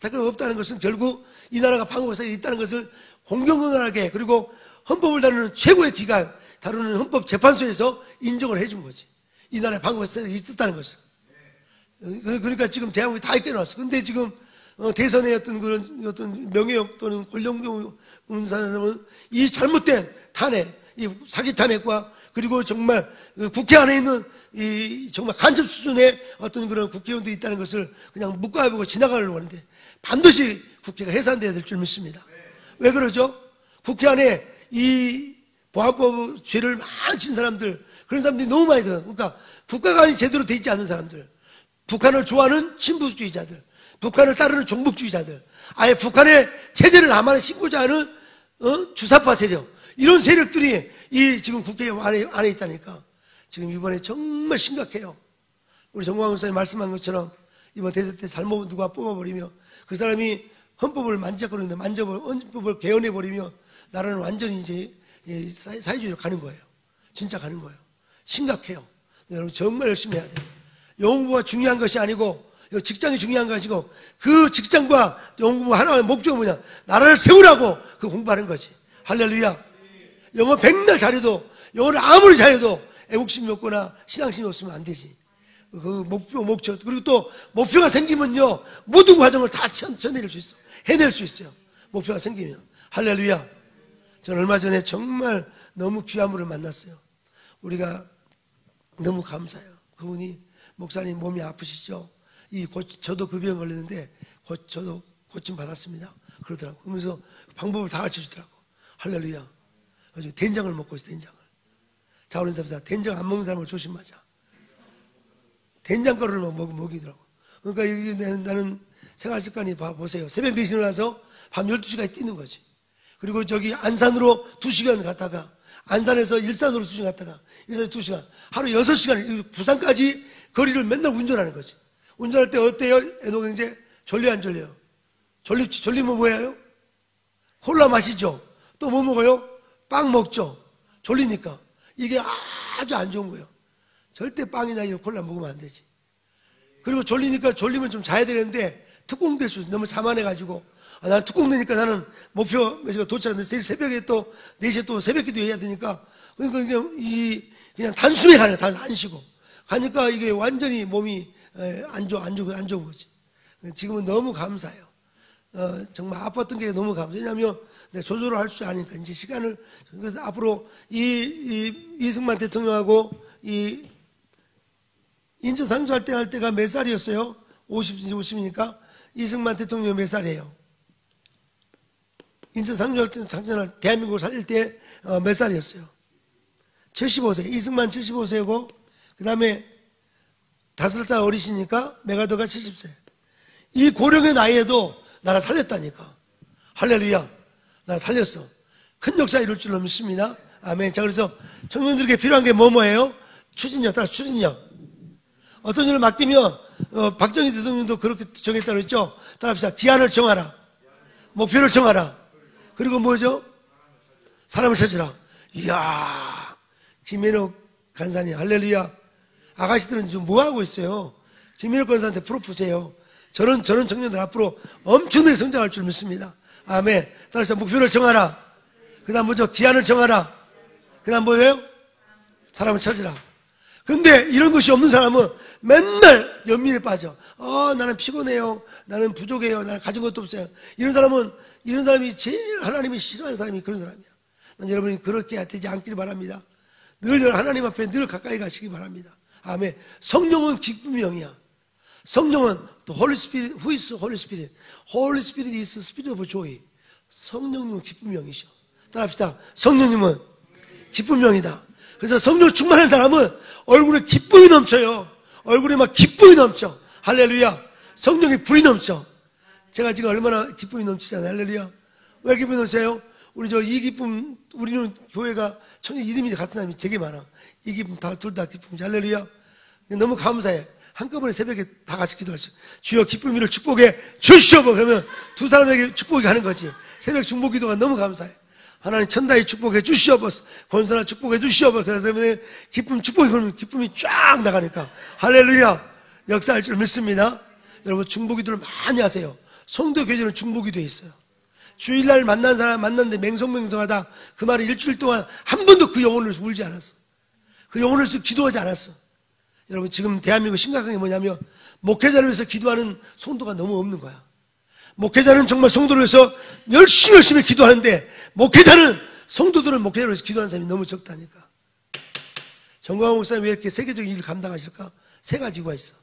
댓글 없다는 것은 결국 이 나라가 반국가 세력이 있다는 것을 공정하게, 그리고 헌법을 다루는 최고의 기관, 다루는 헌법재판소에서 인정을 해준 거지. 이 나라에 반국가 세력이 있었다는 것을. 그러니까 지금 대한민국이 다 깨어났어. 근데 지금 대선의 어떤 명예욕 또는 권력욕 있는 사람은 이 잘못된 탄핵, 이 사기 탄핵과 그리고 정말 국회 안에 있는 이 정말 간첩 수준의 어떤 그런 국회의원들이 있다는 것을 그냥 묵과해보고 지나가려고 하는데 반드시 국회가 해산돼야 될 줄 믿습니다. 왜 그러죠? 국회 안에 이 보안법 죄를 많이 친 사람들, 그런 사람들이 너무 많이 들어요. 그러니까 국가관이 제대로 돼 있지 않는 사람들, 북한을 좋아하는 친북주의자들, 북한을 따르는 종북주의자들, 아예 북한의 체제를 암하는 신고자 하는 주사파 세력, 이런 세력들이 이 지금 국회 안에 있다니까. 지금 이번에 정말 심각해요. 우리 정광훈 목사님 말씀한 것처럼 이번 대선 때 잘못 누가 뽑아버리면 그 사람이 헌법을 만지작거리는데 헌법을 개헌해버리면 나라는 완전히 이제 사회주의로 가는 거예요. 진짜 가는 거예요. 심각해요. 여러분 정말 열심히 해야 돼요. 영어가 중요한 것이 아니고 직장이 중요한 것이고 그 직장과 영어 하나의 목적은 뭐냐? 나라를 세우라고 그 공부하는 거지. 할렐루야. 영어 백날 잘해도 영어를 아무리 잘해도 애국심이 없거나 신앙심이 없으면 안 되지. 그 목표 그리고 또 목표가 생기면요 모든 과정을 다 쳐내릴 수 있어. 해낼 수 있어요. 목표가 생기면. 할렐루야. 저는 얼마 전에 정말 너무 귀한 분을 만났어요. 우리가 너무 감사해요. 그분이 목사님 몸이 아프시죠? 저도 그 병 걸렸는데 저도 고침 받았습니다. 그러더라고. 그러면서 방법을 다 가르쳐 주더라고. 할렐루야. 그래서 된장을 먹고 있어. 된장을. 자, 어른 사람들 된장 안 먹는 사람을 조심하자. 된장가루를 먹이더라고. 그러니까 나는 생활 습관이 보세요. 새벽 4시에 일어나서 밤 12시까지 뛰는 거지. 그리고 저기 안산으로 2시간 갔다가 안산에서 일산으로 2시간 갔다가 일산에서 2시간 하루 6시간 부산까지 거리를 맨날 운전하는 거지. 운전할 때 어때요? 애노경제 졸려 안 졸려요? 졸리면 뭐예요? 콜라 마시죠. 또 뭐 먹어요? 빵 먹죠. 졸리니까. 이게 아주 안 좋은 거예요. 절대 빵이나 이런 콜라 먹으면 안 되지. 그리고 졸리면 좀 자야 되는데 특공될 수 있어. 너무 자만해가지고 나는 특공되니까 나는 목표 몇 시간 도착했는데 내일 새벽에 또 4시에 또 새벽기도 해야 되니까 그러니까 그냥 단숨에 가요. 안 쉬고 가니까 이게 완전히 몸이 안 좋은 거지. 지금은 너무 감사해요. 정말 아팠던 게 너무 감사해요. 왜냐하면 내가 조절을 할 줄 아니까 이제 시간을. 그래서 앞으로 이승만 대통령하고 인천 상주할 때가 몇 살이었어요? 50이니까 이승만 대통령이 몇 살이에요? 인천 상주할 때 작년에 대한민국을 살릴 때 몇 살이었어요? 75세. 이승만 75세고 그 다음에 5살 어리시니까 메가더가 70세. 이 고령의 나이에도 나라 살렸다니까. 할렐루야. 나 살렸어. 큰 역사 이룰 줄로 믿습니다. 아멘. 자, 그래서 청년들에게 필요한 게 뭐예요? 추진력. 따라 추진력. 어떤 일을 맡기면 박정희 대통령도 그렇게 정했다고 그랬죠. 따라합시다. 기한을 정하라. 목표를 정하라. 그리고 뭐죠? 사람을 찾으라. 이야, 김현욱 간사님, 할렐루야. 아가씨들은 지금 뭐 하고 있어요? 김현욱 간사한테 프로포즈해요. 저는 청년들 앞으로 엄청나게 성장할 줄 믿습니다. 아멘. 따라서 목표를 정하라. 그 다음 뭐죠? 기한을 정하라. 그 다음 뭐예요? 사람을 찾으라. 근데 이런 것이 없는 사람은 맨날 연민에 빠져. 나는 피곤해요. 나는 부족해요. 나는 가진 것도 없어요. 이런 사람이 제일 하나님이 싫어하는 사람이 그런 사람이야. 난 여러분이 그렇게 되지 않기를 바랍니다. 늘 하나님 앞에 늘 가까이 가시기 바랍니다. 아멘. 성령은 기쁨의 영이야. 성령은 the Holy Spirit, who is Holy Spirit? Holy Spirit is Spirit of joy. 성령님은 기쁨의 영이셔. 따라합시다. 성령님은 기쁨의 영이다. 그래서 성령 충만한 사람은 얼굴에 기쁨이 넘쳐요. 얼굴에 막 기쁨이 넘쳐. 할렐루야. 성령이 불이 넘쳐. 제가 지금 얼마나 기쁨이 넘치잖아요. 할렐루야. 왜 기쁨이 넘쳐요? 우리 이 기쁨, 우리는 교회가 청년 이름이 같은 사람이 되게 많아. 이 기쁨 둘 다 기쁨이지. 할렐루야. 너무 감사해. 한꺼번에 새벽에 다 같이 기도하시오. 주여 기쁨이를 축복해 주시옵소서. 그러면 두 사람에게 축복이 가는 거지. 새벽 중보 기도가 너무 감사해. 하나님 천다에 축복해 주시옵소서. 권선아 축복해 주시옵소서. 그래서 기쁨 축복이 그러면 기쁨이 쫙 나가니까 할렐루야. 역사할 줄 믿습니다. 여러분 중보 기도를 많이 하세요. 성도 교제는 중보 기도에 있어요. 주일날 만난 사람 만났는데 맹성맹성하다 그 말을 일주일 동안 한 번도 그 영혼을 울지 않았어. 그 영혼을 위해서 기도하지 않았어. 여러분 지금 대한민국 심각한 게 뭐냐면 목회자를 위해서 기도하는 성도가 너무 없는 거야. 목회자는 정말 성도를 위해서 열심히 기도하는데 목회자는 성도들은 목회자를 위해서 기도하는 사람이 너무 적다니까. 정광훈 목사님 왜 이렇게 세계적인 일을 감당하실까? 세 가지가 있어.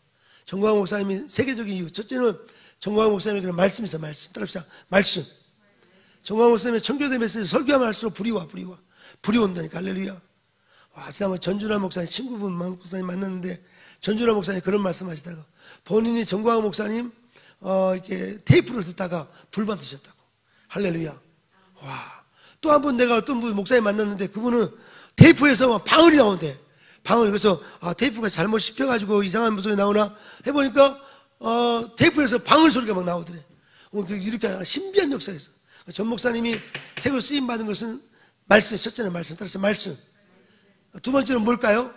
정광훈 목사님이 세계적인 이유. 첫째는 정광훈 목사님의 그런 말씀이 있어. 말씀. 따라합시다. 말씀. 정광훈 목사님의 청교도 메시지 설교하면 할수록 불이 온다니까. 할렐루야. 와, 지난번 전준환 목사님 친구분 목사님 만났는데 전준환 목사님 그런 말씀 하시더라고. 본인이 정광훈 목사님 이렇게 테이프를 듣다가 불 받으셨다고. 할렐루야. 와. 또 한 번 내가 어떤 분 목사님 만났는데 그분은 테이프에서 방언이 나온대. 방언. 그래서 테이프가 잘못 씹혀가지고 이상한 소리 나오나 해보니까 테이프에서 방언 소리가 막 나오더래. 이렇게 신비한 역사가 있어. 전 목사님이 새로 쓰임 받은 것은 말씀. 첫째는 말씀. 따라서 말씀. 두 번째는 뭘까요?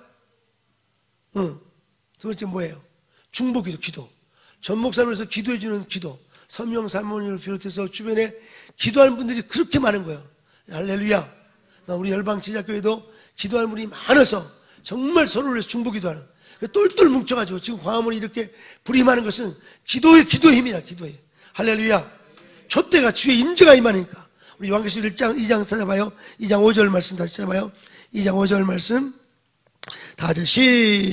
두 번째는 뭐예요? 중보기도, 기도. 전 목사님에서 기도해주는 기도. 선명 사모님을 비롯해서 주변에 기도하는 분들이 그렇게 많은 거예요. 할렐루야. 우리 열방 지자교회도 기도하는 분이 많아서 정말 서로를 위해서 중보기도하는. 똘똘 뭉쳐가지고 지금 광화문이 이렇게 불이 많은 것은 기도의 힘이라. 기도의. 할렐루야. 촛대가 주의 임재가 임하니까. 우리 요한계시록 1장 2장 찾아봐요. 2장 5절 말씀 다시 찾아봐요. 2장 5절 말씀. 다 같이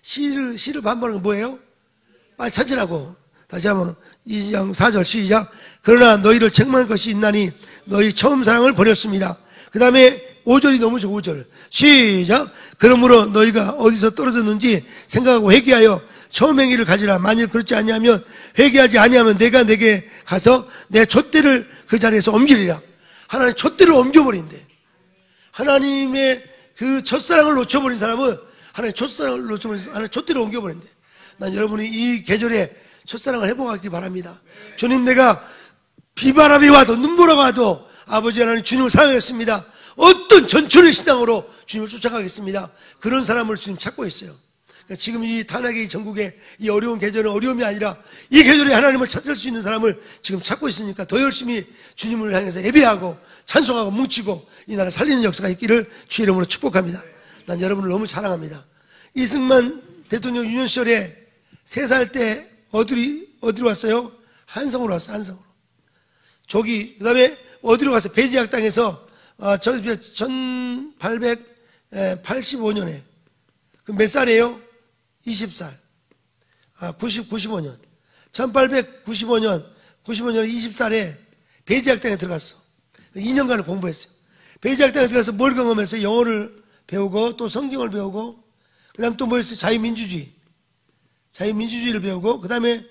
시를 반복하는 건 뭐예요? 빨리 찾으라고. 다시 한번 2장 4절 시작. 그러나 너희를 책망할 것이 있나니 너희 처음 사랑을 버렸습니다. 그 다음에 5절이 너무 좋아. 5절 시작. 그러므로 너희가 어디서 떨어졌는지 생각하고 회개하여 처음 행위를 가지라. 만일 그렇지 아니하면 회개하지 아니하면 내가 내게 가서 내 촛대를 그 자리에서 옮기리라. 하나님 촛대를 옮겨버린대. 하나님의 그 첫사랑을 놓쳐버린 사람은 하나님 촛사랑을 놓쳐버린 하나님 촛대를 옮겨버린대. 난 여러분이 이 계절에 첫사랑을 회복하기 바랍니다. 주님, 내가 비바람이 와도 눈보라가 와도 아버지 하나님 주님을 사랑하겠습니다. 어떤 전천의 신앙으로 주님을 쫓아가겠습니다. 그런 사람을 주님 찾고 있어요. 그러니까 지금 이 탄핵의 전국에 이 어려운 계절은 어려움이 아니라 이 계절에 하나님을 찾을 수 있는 사람을 지금 찾고 있으니까 더 열심히 주님을 향해서 예배하고 찬송하고 뭉치고 이 나라 살리는 역사가 있기를 주의 이름으로 축복합니다. 난 여러분을 너무 사랑합니다. 이승만 대통령 유년 시절에 3살 때 어디로 왔어요? 한성으로 왔어요. 한성으로. 그 다음에 어디로 갔어요? 배지학 땅에서 1885년에 그 몇 살이에요? 20살. 95년. 1895년에 20살에 배지학 땅에 들어갔어. 2년간을 공부했어요. 배지학 땅에 들어가서 뭘 경험했어요? 영어를 배우고 또 성경을 배우고 그 다음 또 뭐였어요? 자유민주주의를 배우고 그 다음에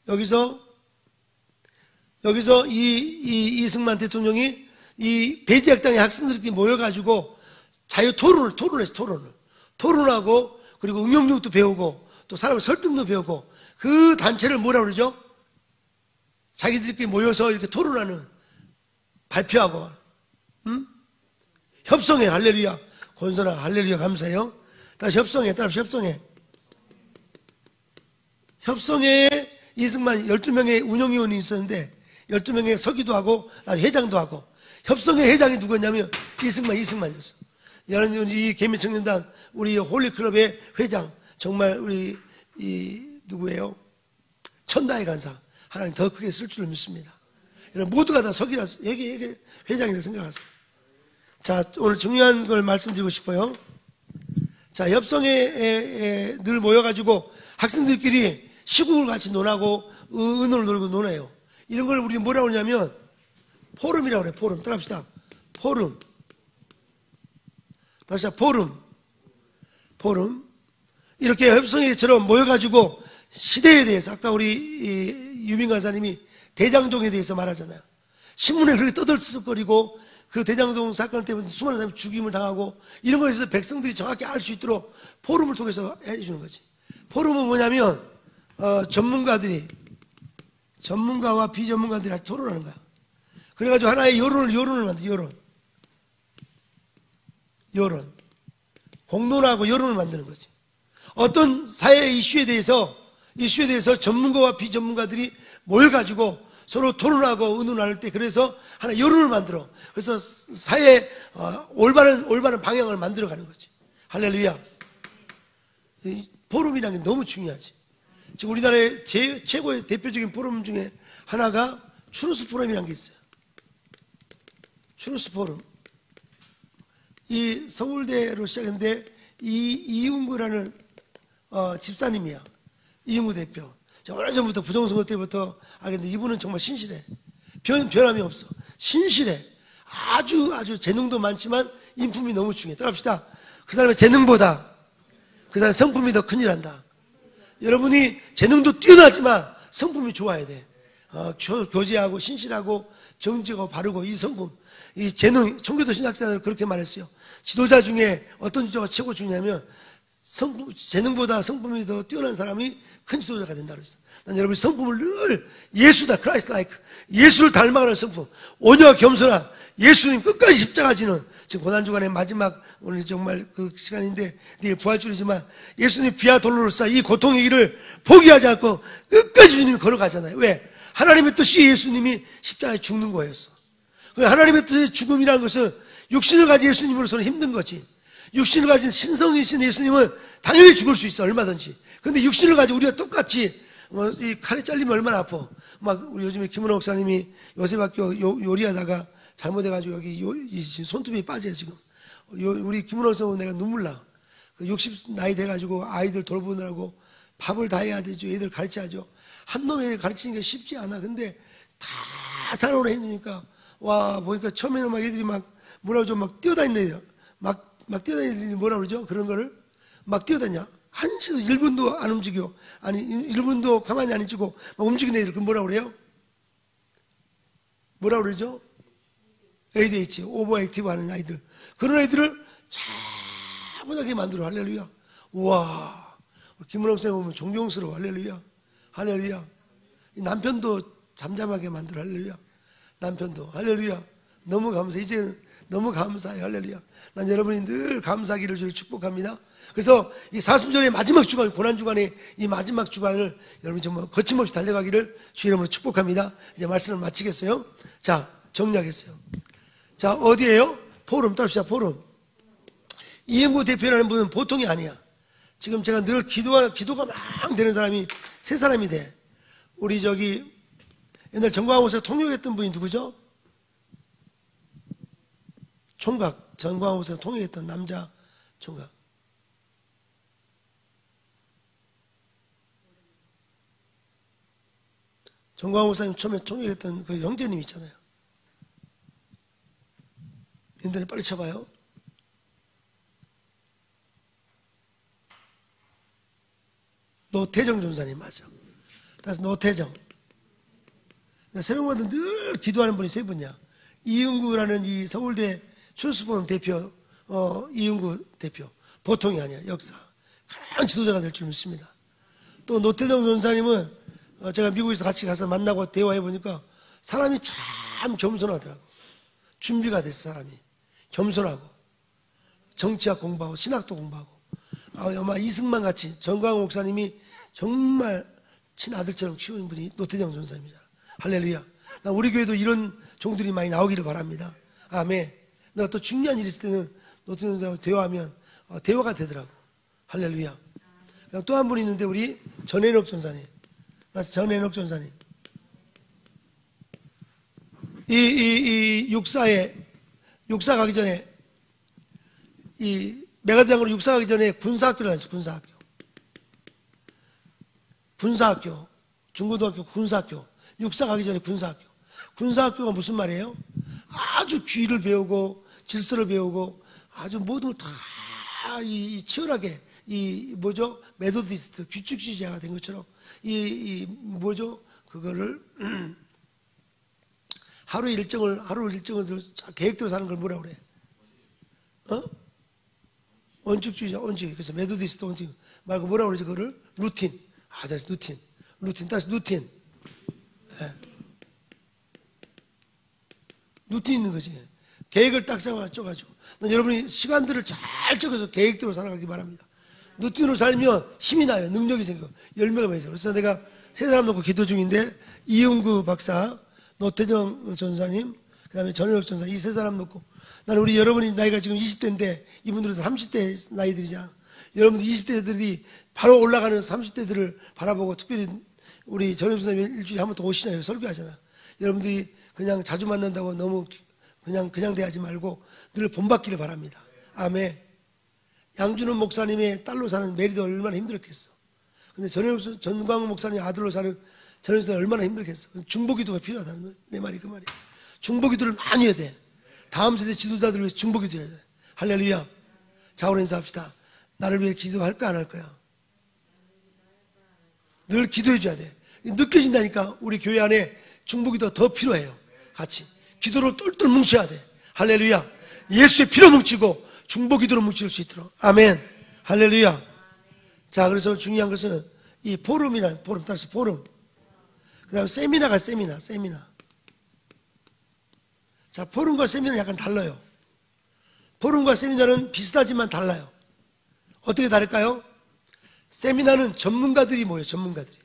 여기서 이승만 대통령이 이 배지학 땅의 학생들끼리 모여가지고 자유 토론하고 그리고 응용력도 배우고 또 사람을 설득도 배우고 그 단체를 뭐라고 그러죠? 자기들끼리 모여서 이렇게 토론하는, 발표하고, 협성해. 할렐루야. 권선아, 할렐루야. 감사해요. 다시 협성해. 따라서 협성해. 협성회에 이승만 12명의 운영위원이 있었는데 12명의 서기도 하고 회장도 하고, 협성회 회장이 누구였냐면 이승만이었어. 이 개미청년단 우리 홀리클럽의 회장, 정말 우리 누구예요? 천다의 간사. 하나님 더 크게 쓸 줄을 믿습니다. 여러분 모두가 다 서기라서 여기 회장이라고 생각하세요. 자, 오늘 중요한 걸 말씀드리고 싶어요. 자, 협성회에 늘 모여가지고 학생들끼리 시국을 같이 논하고 은어를 놀고 논해요. 이런 걸 우리 뭐라고 그러냐면 포럼이라고 그래. 포럼. 따라합시다. 포럼. 다시 포럼. 이렇게 협성회처럼 모여가지고 시대에 대해서, 아까 우리 유민 간사님이 대장동에 대해서 말하잖아요. 신문에 그렇게 떠들썩거리고 그 대장동 사건 때문에 수많은 사람이 죽임을 당하고 이런 것에 대해서 백성들이 정확히 알 수 있도록 포럼을 통해서 해주는 거지. 포럼은 뭐냐면 전문가와 비전문가들이 같이 토론하는 거야. 그래가지고 하나의 여론을 만들어. 여론. 공론하고 여론을 만드는 거지. 어떤 사회 이슈에 대해서 전문가와 비전문가들이 모여가지고 서로 토론하고 의논할 때, 그래서 하나 여론을 만들어. 그래서 사회의 올바른 방향을 만들어가는 거지. 할렐루야. 포럼이라는 게 너무 중요하지. 지금 우리나라의 최고의 대표적인 포럼 중에 하나가 추루스 포럼이라는 게 있어요. 추루스 포럼. 이 서울대로 시작했는데 이윤구라는 집사님이야. 이윤구 대표. 제가 오래전부터 부정선거 때부터 알겠는데 이분은 정말 신실해. 변함이 없어. 신실해. 아주 재능도 많지만 인품이 너무 중요해. 따라합시다. 그 사람의 재능보다 그 사람의 성품이 더 큰일한다. 여러분이 재능도 뛰어나지만 성품이 좋아야 돼. 교제하고 신실하고 정직하고 바르고 이 성품, 이 재능, 청교도 신학자들 그렇게 말했어요. 지도자 중에 어떤 지도자가 최고 중요하면 재능보다 성품이 더 뛰어난 사람이 큰 지도자가 된다고 했어. 난 여러분이 성품을 늘 예수다, 크라이스트 라이크, 예수를 닮아가는 성품, 온유와 겸손한 예수님 끝까지 십자가 지는, 지금 고난주간의 마지막 오늘 정말 그 시간인데 내일 부활주일이지만 예수님 비아 돌로로서 이 고통의 길을 포기하지 않고 끝까지 주님이 걸어가잖아요. 왜? 하나님의 뜻이 예수님이 십자가에 죽는 거였어. 하나님의 뜻의 죽음이라는 것은 육신을 가진 예수님으로서는 힘든 거지. 육신을 가진 신성이신 예수님은 당연히 죽을 수 있어, 얼마든지. 근데 육신을 가지고 우리가 똑같이 이 칼에 잘리면 얼마나 아파. 막 우리 요즘에 김은호 목사님이 요셉학교 요리하다가 잘못해가지고 여기 손톱이 빠져요 지금. 우리 김은호 목사님 내가 눈물 나. 60 나이 돼가지고 아이들 돌보느라고 밥을 다 해야 되죠. 애들 가르쳐야죠. 한 놈에 가르치는 게 쉽지 않아. 근데 다 살아오라 해주니까 와 보니까 처음에는 막 애들이 막 뭐라고 좀 막 뛰어다니네요. 막 뛰어다니는 뭐라 그러죠? 그런 거를 막 뛰어다녀. 한시도 1분도 안 움직여. 아니 1분도 가만히 안 있고 막 움직이는 애들. 그럼 뭐라 그래요? 뭐라 그러죠? ADH, 오버액티브 하는 아이들. 그런 애들을 차분하게 만들어. 할렐루야. 우와. 김은옥 쌤 보면 존경스러워. 할렐루야. 할렐루야. 남편도 잠잠하게 만들어. 할렐루야. 남편도. 할렐루야. 너무 감사해. 이제는 너무 감사해. 할렐루야. 난 여러분이 늘 감사하기를 주를 축복합니다. 그래서 이 사순절의 마지막 주간, 고난주간의 이 마지막 주간을 여러분이 정말 거침없이 달려가기를 주 이름으로 축복합니다. 이제 말씀을 마치겠어요. 자, 정리하겠어요. 자, 어디에요? 포럼, 따릅시다. 포럼. 이영구 대표라는 분은 보통이 아니야. 지금 제가 늘 기도가 막 되는 사람이 세 사람이 돼. 우리 저기 옛날 정광호사 통역했던 분이 누구죠? 총각. 정광호사 통역했던 남자 총각. 정광호사님 처음에 통역했던 그 형제님 있잖아요. 인터넷 빨리 쳐봐요. 노태정 전사님 맞아. 다시 노태정. 새벽마다 늘 기도하는 분이 세 분이야. 이윤구라는 이 서울대 추루스포럼 대표, 이윤구 대표. 보통이 아니야. 역사. 큰 지도자가 될 줄 믿습니다. 또 노태정 전사님은 제가 미국에서 같이 가서 만나고 대화해 보니까 사람이 참 겸손하더라고. 준비가 됐어 사람이. 겸손하고 정치학 공부하고 신학도 공부하고. 아마 이승만 같이 정광호 목사님이 정말 친아들처럼 키우는 분이 노태정 전사님이잖아. 할렐루야. 나 우리 교회도 이런 종들이 많이 나오기를 바랍니다. 아멘. 내가 또 중요한 일 있을 때는 노태정 전사님하고 대화하면 대화가 되더라고. 할렐루야. 또 한 분 있는데 우리 전혜옥 전사님. 전혜옥 전사님. 육사 가기 전에 이 메가대장으로 육사 가기 전에 군사학교를 다녔어요. 군사학교. 중고등학교 군사학교. 육사 가기 전에 군사학교. 군사학교가 무슨 말이에요? 아주 귀를 배우고 질서를 배우고 아주 모든 걸 다 치열하게 메소디스트 규칙주의자가 된 것처럼 그거를 하루 일정을 계획대로 사는 걸 뭐라 그래? 원칙주의자, 원칙. 그래서 메소디스트 원칙 말고 뭐라 그러지? 그거를 루틴. 다시 루틴. 다시 루틴. 네. 루틴 있는 거지. 계획을 딱 짜가지고. 여러분이 시간들을 잘 적어서 계획대로 살아가기 바랍니다. 루틴으로 살면 힘이 나요. 능력이 생겨. 열매가 맺어요. 그래서 내가 세 사람 놓고 기도 중인데 이윤구 박사, 노태정 전사님, 그 다음에 전혜옥 전사 이 세 사람 놓고 나는 우리 여러분이 나이가 지금 20대인데 이분들은 30대 나이들이잖아. 여러분들 20대들이 바로 올라가는 30대들을 바라보고, 특별히 우리 전현수 선생님이 일주일에 한 번 더 오시잖아요. 설교하잖아. 여러분들이 그냥 자주 만난다고 너무 그냥 대하지 말고 늘 본받기를 바랍니다. 아멘. 양준원 목사님의 딸로 사는 메리도 얼마나 힘들었겠어. 근데 전광훈 목사님 아들로 사는 전현수는 얼마나 힘들겠어. 중보기도가 필요하다는 내 말이 그 말이야. 중보기도를 많이 해야 돼. 다음 세대 지도자들을 위해서 중보기도 해야 돼. 할렐루야. 자오로 인사합시다. 나를 위해 기도할까 안 할 거야? 늘 기도해 줘야 돼. 느껴진다니까. 우리 교회 안에 중보기도가 더 필요해요. 같이 기도를 똘똘 뭉쳐야 돼. 할렐루야. 예수의 피로 뭉치고 중보기도로 뭉칠 수 있도록. 아멘. 할렐루야. 자, 그래서 중요한 것은 이 포럼이라는, 포럼 따라서 포럼. 그 다음에 세미나가 세미나. 자, 포럼과 세미나는 약간 달라요. 포럼과 세미나는 비슷하지만 달라요. 어떻게 다를까요? 세미나는 전문가들이 모여요. 전문가들이.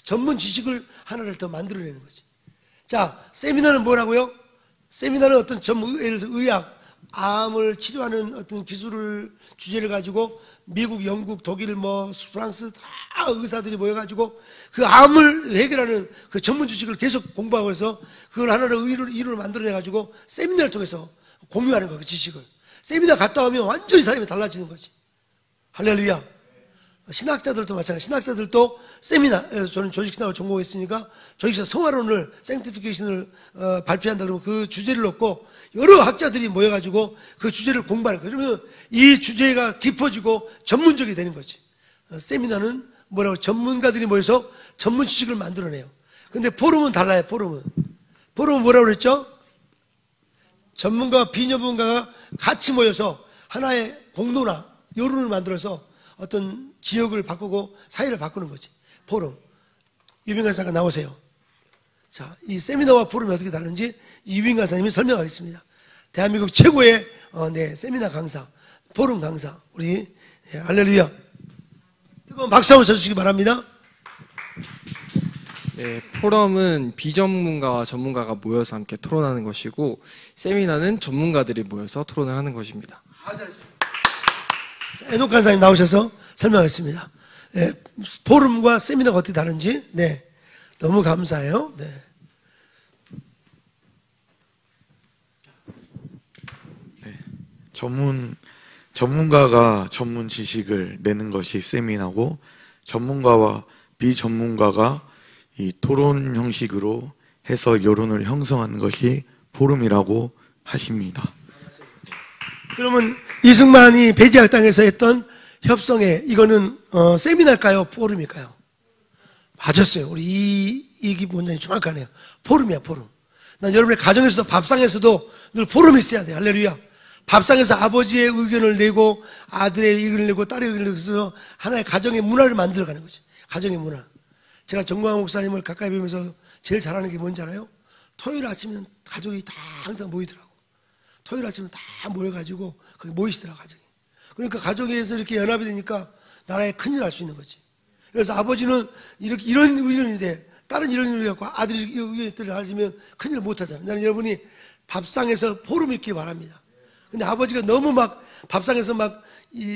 전문 지식을 하나를 더 만들어내는 거지. 자, 세미나는 뭐라고요? 세미나는 어떤 전문, 예를 들어서 의학, 암을 치료하는 어떤 기술을, 주제를 가지고 미국, 영국, 독일, 프랑스 다 의사들이 모여가지고 그 암을 해결하는 그 전문 지식을 계속 공부하고 해서 그걸 하나로 이론을 만들어내가지고 세미나를 통해서 공유하는 거야, 그 지식을. 세미나 갔다 오면 완전히 사람이 달라지는 거지. 할렐루야. 신학자들도 마찬가지. 신학자들도 세미나, 저는 조직신학을 전공했으니까 조직신학 성화론을, 생티피케이션을 발표한다 그러면 그 주제를 놓고 여러 학자들이 모여가지고 그 주제를 공부하는 거예요. 그러면 이 주제가 깊어지고 전문적이 되는 거지. 세미나는 뭐라고? 전문가들이 모여서 전문 지식을 만들어내요. 근데 포럼은 달라요. 포럼은 뭐라고 그랬죠? 전문가와 비전문가가 같이 모여서 하나의 공론화, 여론을 만들어서 어떤 지역을 바꾸고 사회를 바꾸는 거지. 포럼. 유빈 강사가 나오세요. 자, 이 세미나와 포럼이 어떻게 다른지 유빈 강사님이 설명하겠습니다. 대한민국 최고의 세미나 강사, 포럼 강사, 우리 할렐루야. 뜨거운 박수 한번 쳐주시기 바랍니다. 네, 포럼은 비전문가와 전문가가 모여서 함께 토론하는 것이고, 세미나는 전문가들이 모여서 토론을 하는 것입니다. 잘했습니다. 에녹 간사님 나오셔서 설명하겠습니다. 포럼과 세미나가 어떻게 다른지. 네, 너무 감사해요. 네. 네, 전문가가 전문 지식을 내는 것이 세미나고, 전문가와 비전문가가 이 토론 형식으로 해서 여론을 형성하는 것이 포럼이라고 하십니다. 그러면 이승만이 배지학 땅에서 했던 협성회, 이거는 세미나일까요? 포럼일까요? 맞았어요. 우리 이기 원장님 정확하네요. 포럼이야, 포럼. 난 여러분의 가정에서도 밥상에서도 늘 포럼이 있어야 돼. 할렐루야. 밥상에서 아버지의 의견을 내고 아들의 의견을 내고 딸의 의견을 내서 하나의 가정의 문화를 만들어가는 거지. 가정의 문화. 제가 정광훈 목사님을 가까이 뵈면서 제일 잘하는 게 뭔지 알아요? 토요일 아침에는 가족이 다 항상 모이더라고. 토요일 아침에 다 모여가지고 거기 모이시더라, 가정이. 그러니까 가족에서 이렇게 연합이 되니까 나라에 큰일 날 수 있는 거지. 그래서 아버지는 이런 의견인데 다른 이런 의견이 갖고 아들이 의견을 가지면 큰일 못 하잖아요. 나는 여러분이 밥상에서 포럼이 있기 바랍니다. 근데 아버지가 너무 막 밥상에서 막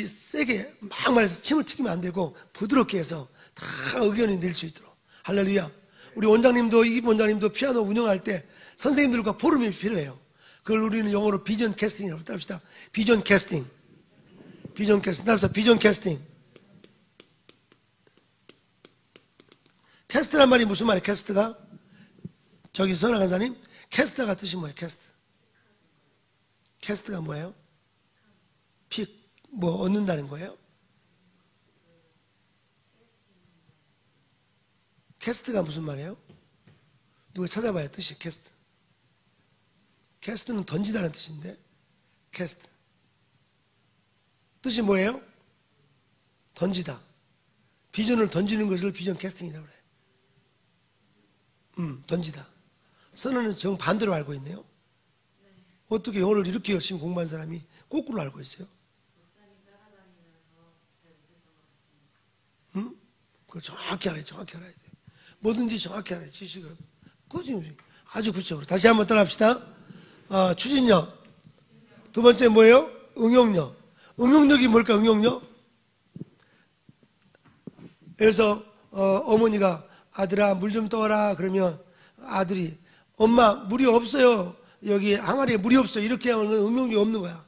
세게 막 말해서 침을 튀기면 안 되고 부드럽게 해서 다 의견을 낼 수 있도록. 할렐루야. 우리 원장님도, 이 원장님도 피아노 운영할 때 선생님들과 포럼이 필요해요. 그걸 우리는 영어로 비전 캐스팅이라고 합시다. 비전 캐스팅. 비전 캐스팅. 합시다. 비전 캐스팅. 캐스트란 말이 무슨 말이에요? 캐스트가? 저기 선아 간사님, 캐스트가 뜻이 뭐예요? 캐스트. 캐스트가 뭐예요? 얻는다는 거예요? 캐스트가 무슨 말이에요? 누가 찾아봐요, 뜻이. 캐스트. 캐스트는 던지다는 뜻인데, 캐스트. 뜻이 뭐예요? 던지다. 비전을 던지는 것을 비전 캐스팅이라고 그래요. 던지다. 선언은 정반대로 알고 있네요. 어떻게 영어를 이렇게 열심히 공부한 사람이 거꾸로 알고 있어요? 그걸 정확히 알아야 돼. 정확히 알아야 돼. 뭐든지 정확히 알아야 돼. 지식을. 그거 아주 구체적으로. 다시 한번 따라합시다. 추진력. 두 번째 뭐예요? 응용력. 응용력이 뭘까? 응용력? 예를 들어서 어머니가 아들아 물 좀 떠와라 그러면 아들이 엄마 물이 없어요. 여기 항아리에 물이 없어요. 이렇게 하면 응용력이 없는 거야.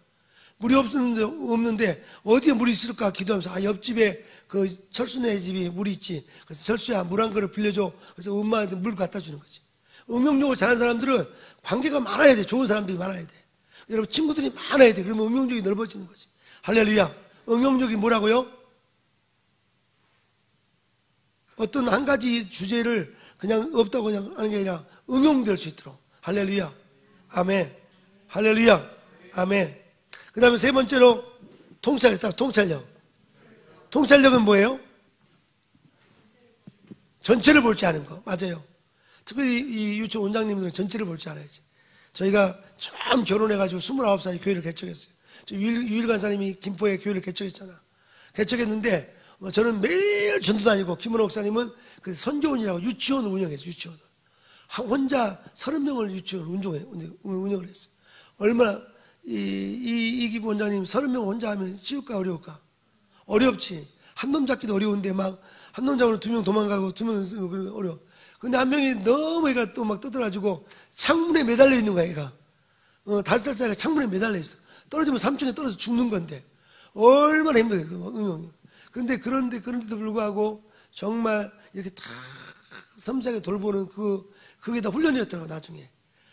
물이 없는데 어디에 물이 있을까 기도하면서 옆집에 그 철수네 집이 물이 있지. 그래서 철수야 물 한 그릇 빌려줘. 그래서 엄마한테 물 갖다 주는 거지. 응용력을 잘하는 사람들은 관계가 많아야 돼. 좋은 사람들이 많아야 돼. 여러분 친구들이 많아야 돼. 그러면 응용력이 넓어지는 거지. 할렐루야. 응용력이 뭐라고요? 어떤 한 가지 주제를 그냥 없다고 그냥 하는 게 아니라 응용될 수 있도록. 할렐루야. 아멘. 할렐루야. 아멘. 그 다음에 세 번째로 통찰력. 통찰력은 뭐예요? 전체를 볼 줄 아는 거. 맞아요. 특별히 이 유치 원장님들은 전체를 볼 줄 알아야지. 저희가 처음 결혼해가지고 29살에 교회를 개척했어요. 유일 간사님이 김포에 교회를 개척했잖아. 개척했는데 저는 매일 전도 다니고 김은호 목사님은 그 선교원이라고 유치원을 운영했어요. 유치원을. 혼자 30명을 유치원 운영을 했어요. 얼마나 이기부 원장님 30명 혼자 하면 쉬울까 어려울까? 어렵지. 한 놈 잡기도 어려운데 막 한 놈 잡으면 2명 도망가고 2명 어려워. 근데 한 명이 너무 얘가 또 막 떠들어가지고 창문에 매달려 있는 거야 얘가. 5살짜리가 창문에 매달려 있어. 떨어지면 3층에 떨어져 죽는 건데 얼마나 힘들어요 그 응용이. 그런데도 불구하고 정말 이렇게 다 섬세하게 돌보는 그게 다 훈련이었더라고 나중에.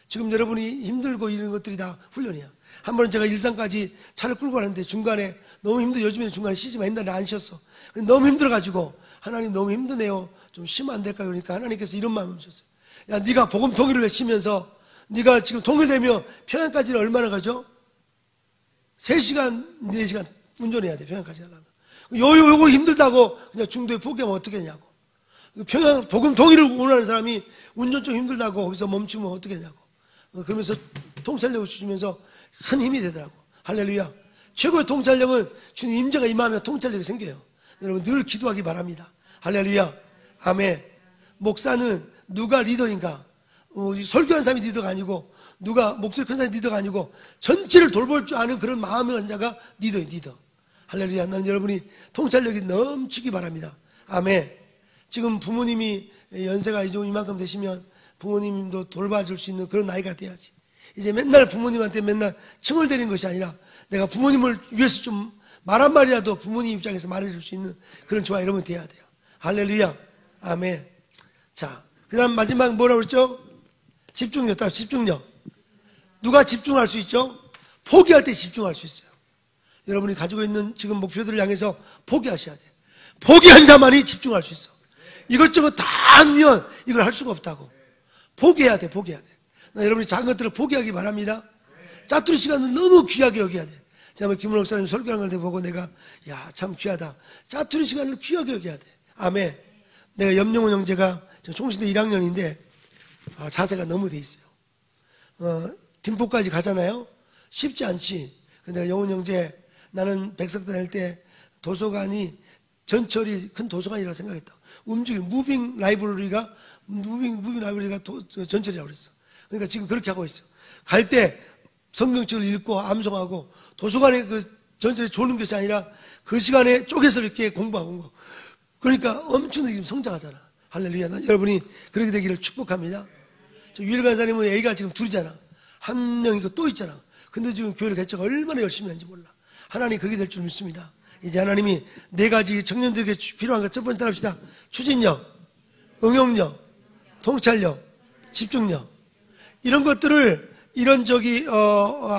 지금 여러분이 힘들고 이런 것들이 다 훈련이야. 한 번은 제가 일산까지 차를 끌고 가는데 중간에 너무 요즘에는 중간에 쉬지만 옛날에 안 쉬었어. 너무 힘들어가지고 하나님 너무 힘드네요. 좀 쉬면 안 될까 그러니까 하나님께서 이런 마음을 주셨어요. 야 네가 복음 통일을 외치면서 네가 지금 통일되면 평양까지는 얼마나 가죠? 3시간 4시간 운전해야 돼 평양까지 가려면. 요거 힘들다고 그냥 중도에 포기하면 어떻게 하냐고. 평양 복음 통일을 원하는 사람이 운전 좀 힘들다고 거기서 멈추면 어떻게 하냐고. 그러면서 통찰력을 주시면서 큰 힘이 되더라고. 할렐루야. 최고의 통찰력은 주님 임재가 임하면 통찰력이 생겨요. 여러분 늘 기도하기 바랍니다. 할렐루야. 아멘. 목사는 누가 리더인가? 설교하는 사람이 리더가 아니고 누가 목소리 큰 사람이 리더가 아니고 전체를 돌볼 줄 아는 그런 마음의 한 자가 리더예요. 리더. 할렐루야. 나는 여러분이 통찰력이 넘치기 바랍니다. 아멘. 지금 부모님이 연세가 이만큼 되시면 부모님도 돌봐줄 수 있는 그런 나이가 돼야지. 이제 맨날 부모님한테 맨날 칭얼대는 것이 아니라 내가 부모님을 위해서 좀 말 한마디라도 부모님 입장에서 말해줄 수 있는 그런 조화 이러면 돼야 돼요. 할렐루야. 아멘. 자, 그 다음 마지막 뭐라고 그랬죠? 집중력. 집중력. 누가 집중할 수 있죠? 포기할 때 집중할 수 있어요. 여러분이 가지고 있는 지금 목표들을 향해서 포기하셔야 돼요. 포기한 자만이 집중할 수 있어. 이것저것 다 하면 이걸 할 수가 없다고. 포기해야 돼. 여러분이 작은 것들을 포기하기 바랍니다. 짜투리 시간을 너무 귀하게 여겨야 돼. 제가 김은호 목사님 설교하는 걸 보고 내가 야 참 귀하다. 짜투리 시간을 귀하게 여겨야 돼. 아멘. 내가 염영훈 형제가 총신대 1학년인데 자세가 너무 돼 있어요. 김포까지 가잖아요. 쉽지 않지. 근데 내가 영훈 형제 나는 백석대 다닐 때 도서관이 전철이 큰 도서관이라고 생각했다. 무빙 라이브러리가 전철이라고 그랬어. 그러니까 지금 그렇게 하고 있어. 갈 때 성경책을 읽고 암송하고 도서관에 그 전철에 졸는 것이 아니라 그 시간에 쪼개서 이렇게 공부하고 거. 그러니까 엄청나게 성장하잖아. 할렐루야. 여러분이 그렇게 되기를 축복합니다. 유일 간사님은 애가 지금 둘이잖아. 한 명이 또 있잖아. 근데 지금 교회를 개척 얼마나 열심히 하는지 몰라. 하나님 그렇게 될 줄 믿습니다. 이제 하나님이 4가지 청년들에게 필요한 것 첫 번째 따라합시다. 추진력, 응용력, 통찰력, 집중력. 이런 것들을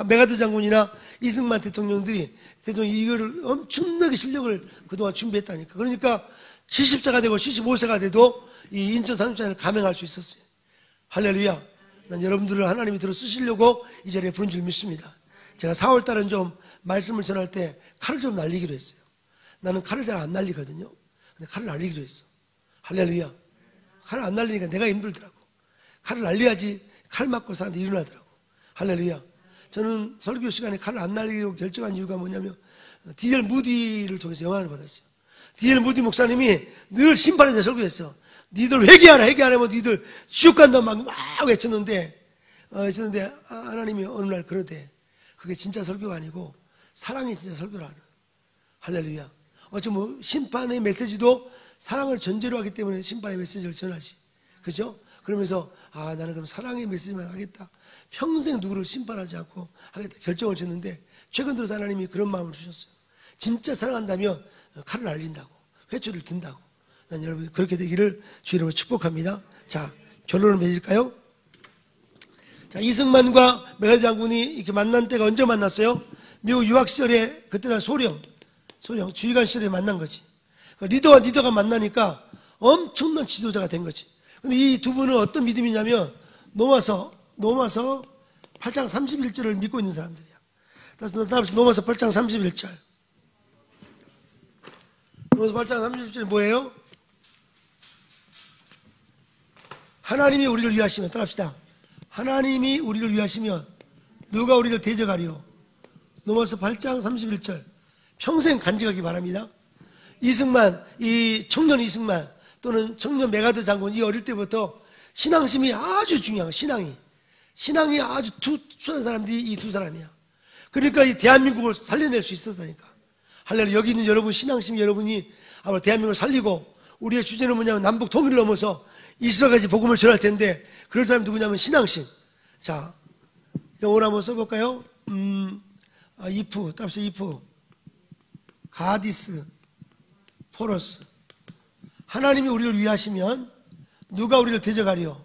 메가드 장군이나 이승만 대통령이 이거를 엄청나게 실력을 그동안 준비했다니까. 그러니까 70세가 되고 75세가 돼도 이 인천 상륙전을 감행할 수 있었어요. 할렐루야. 난 여러분들을 하나님이 들어 쓰시려고 이 자리에 부른 줄 믿습니다. 제가 4월달은 좀 말씀을 전할 때 칼을 좀 날리기로 했어요. 나는 칼을 잘 안 날리거든요. 근데 칼을 날리기로 했어. 할렐루야. 칼을 안 날리니까 내가 힘들더라고. 칼을 날려야지 칼 맞고 사람들이 일어나더라고. 할렐루야. 저는 설교 시간에 칼을 안 날리기로 결정한 이유가 뭐냐면 D.L. 무디를 통해서 영향을 받았어요. D.L. 무디 목사님이 늘 심판에서 설교했어. 니들 회개하라 하면 니들 지옥 간다 막 외쳤는데 하나님이 어느 날 그러대. 그게 진짜 설교가 아니고 사랑이 진짜 설교라는. 할렐루야. 어쩌면 심판의 메시지도 사랑을 전제로 하기 때문에 심판의 메시지를 전하지. 그죠? 그러면서 나는 그럼 사랑의 메시지만 하겠다. 평생 누구를 심판하지 않고 하겠다 결정을 졌는데 최근 들어서 하나님이 그런 마음을 주셨어요. 진짜 사랑한다면 칼을 날린다고, 회초리를 든다고. 난 여러분 그렇게 되기를 주의 이름으로 축복합니다. 자, 결론을 맺을까요? 자, 이승만과 메가드 장군이 이렇게 만난 때가 언제 만났어요? 미국 유학 시절에, 그때 난 소령 지휘관 시절에 만난 거지. 리더가 만나니까 엄청난 지도자가 된 거지. 근데 이 두 분은 어떤 믿음이냐면 노마서 8장 31절을 믿고 있는 사람들이야. 따라서 노마서 8장 31절. 노마서 8장 31절이 뭐예요? 하나님이 우리를 위하시면, 따라합시다. 하나님이 우리를 위하시면 누가 우리를 대적하리요? 노마서 8장 31절. 평생 간직하기 바랍니다. 이승만, 이 청년 이승만 또는 청년 메가드 장군, 이 어릴 때부터 신앙심이 아주 중요한 거야. 신앙이 아주 투철한 사람들이 이 두 사람이야. 그러니까 이 대한민국을 살려낼 수 있었다니까. 할렐루야. 여기 있는 여러분 신앙심이, 여러분이 아마 대한민국을 살리고, 우리의 주제는 뭐냐면 남북 통일을 넘어서 이스라엘까지 복음을 전할 텐데, 그럴 사람이 누구냐면 신앙심. 자, 영어로 한번 써볼까요? if, 따라서 if, God is for us. 하나님이 우리를 위하시면 누가 우리를 대적하리요?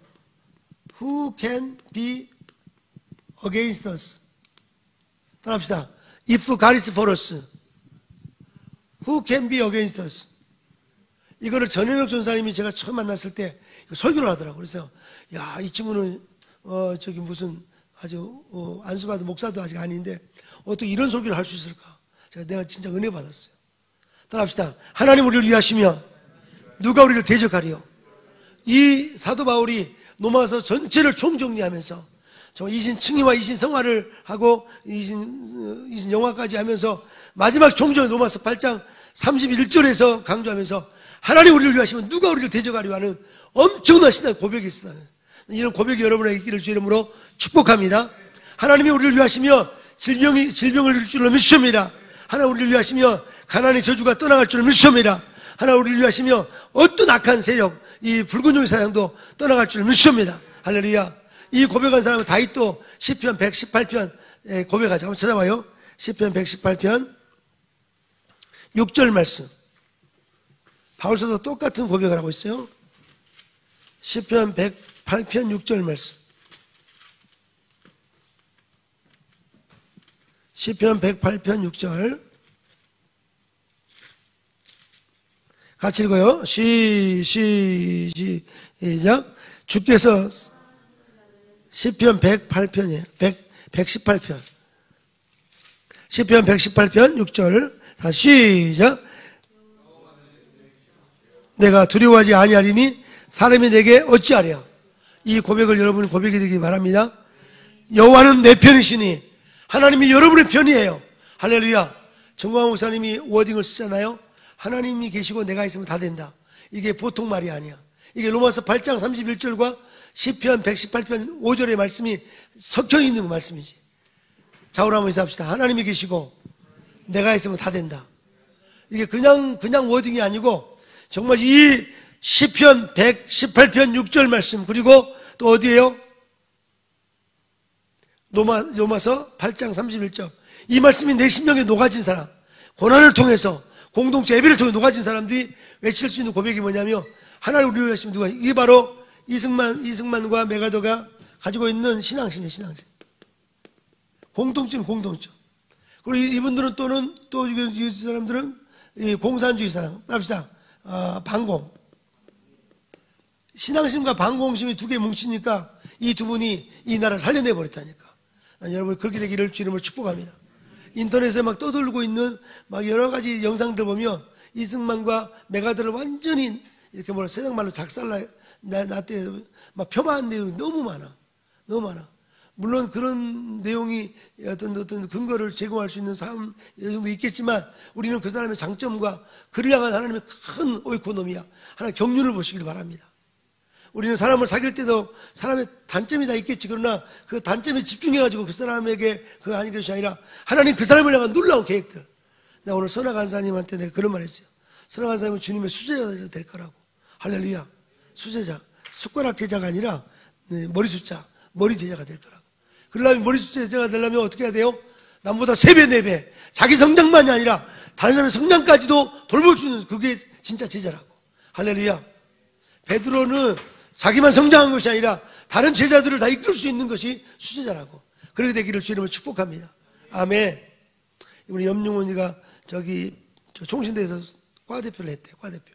Who can be against us? 따라합시다. If God is for us, who can be against us? 이거를 전현욱 전사님이 제가 처음 만났을 때 설교를 하더라고요. 그래서 야, 이 친구는 저기 무슨 아주 안수받은 목사도 아직 아닌데 어떻게 이런 설교를 할 수 있을까? 내가 진짜 은혜 받았어요. 따라합시다. 하나님 우리를 위하시며 누가 우리를 대적하리요? 이 사도 바울이 로마서 전체를 총정리하면서 이신 칭의와 이신 성화를 하고 이신 영화까지 하면서 마지막 총정 로마서 8장 31절에서 강조하면서 하나님 우리를 위하시면 누가 우리를 대적하리요 하는 엄청난 신앙 고백이 있어요. 이런 고백이 여러분에게 있기를 주의 이름으로 축복합니다. 하나님이 우리를 위하시며 질병을 이룰 줄로 믿습니다. 하나님 우리를 위하시며 가난의 저주가 떠나갈 줄로 믿습니다. 하나님 우리를 위하시며 어떤 악한 세력, 이 붉은 종의 사냥도 떠나갈 줄로 믿습니다. 할렐루야. 이 고백한 사람은 다윗도 시편 118편 고백하죠. 한번 찾아봐요. 시편 118편 6절 말씀. 바울서도 똑같은 고백을 하고 있어요. 시편 108편 6절 말씀. 시편 108편 6절 같이 읽어요. 시작. 주께서 시편 108편이에요. 118편. 시편 118편 6절 다시 시작. 내가 두려워하지 아니하리니 사람이 내게 어찌하랴. 이 고백을 여러분 고백이 되기 바랍니다. 여호와는 내 편이시니 하나님이 여러분의 편이에요. 할렐루야. 정광 목사님이 워딩을 쓰잖아요. 하나님이 계시고 내가 있으면 다 된다. 이게 보통 말이 아니야. 이게 로마서 8장 31절과 시편 118편 5절의 말씀이 섞여 있는 말씀이지. 자우로 한번 인사합시다. 하나님이 계시고 내가 있으면 다 된다. 이게 그냥 워딩이 아니고 정말 이 시편 118편 6절 말씀, 그리고 또 어디에요? 로마서 8장 31절. 이 말씀이 내 심령에 녹아진 사람, 고난을 통해서 공동체 예배를 통해 녹아진 사람들이 외칠 수 있는 고백이 뭐냐면 하나님 우리를 위하시면 누가, 이게 바로 이승만과 메가더가 가지고 있는 신앙심이에요. 신앙심. 공통점. 그리고 이분들은 또 이 사람들은 이 공산주의 사상, 따라합시다. 반공. 신앙심과 반공심이 두 개 뭉치니까 이 두 분이 이 나라를 살려내 버렸다니까. 난 여러분 그렇게 되기를 주님을 축복합니다. 인터넷에 막 떠돌고 있는 막 여러 가지 영상들 보면 이승만과 메가더를 완전히 이렇게 세상 말로 작살나 때 막 폄하한 내용이 너무 많아. 물론 그런 내용이 어떤 근거를 제공할 수 있는 사람 정도 있겠지만 우리는 그 사람의 장점과 그를 향한 하나님의 큰 오이코노미야, 하나님 경륜을 보시길 바랍니다. 우리는 사람을 사귈 때도 사람의 단점이 다 있겠지. 그러나 그 단점에 집중해가지고 그 사람에게 그거 아닌 것이 아니라 하나님 그 사람을 향한 놀라운 계획들, 내가 오늘 선화 간사님한테 내가 그런 말 했어요. 선화 간사님은 주님의 수제자가 될 거라고. 할렐루야. 수제자. 숟가락 제자가 아니라 머리 숫자, 머리 제자가 될 거라고. 그러려면 머리 숫자 제자가 되려면 어떻게 해야 돼요? 남보다 3배, 4배. 자기 성장만이 아니라 다른 사람의 성장까지도 돌봐주는 그게 진짜 제자라고. 할렐루야. 베드로는 자기만 성장한 것이 아니라 다른 제자들을 다 이끌 수 있는 것이 수제자라고. 그렇게 되기를 주님을 축복합니다. 아멘. 우리 염용원이가 저기 총신대에서 과대표를 했대요. 과대표.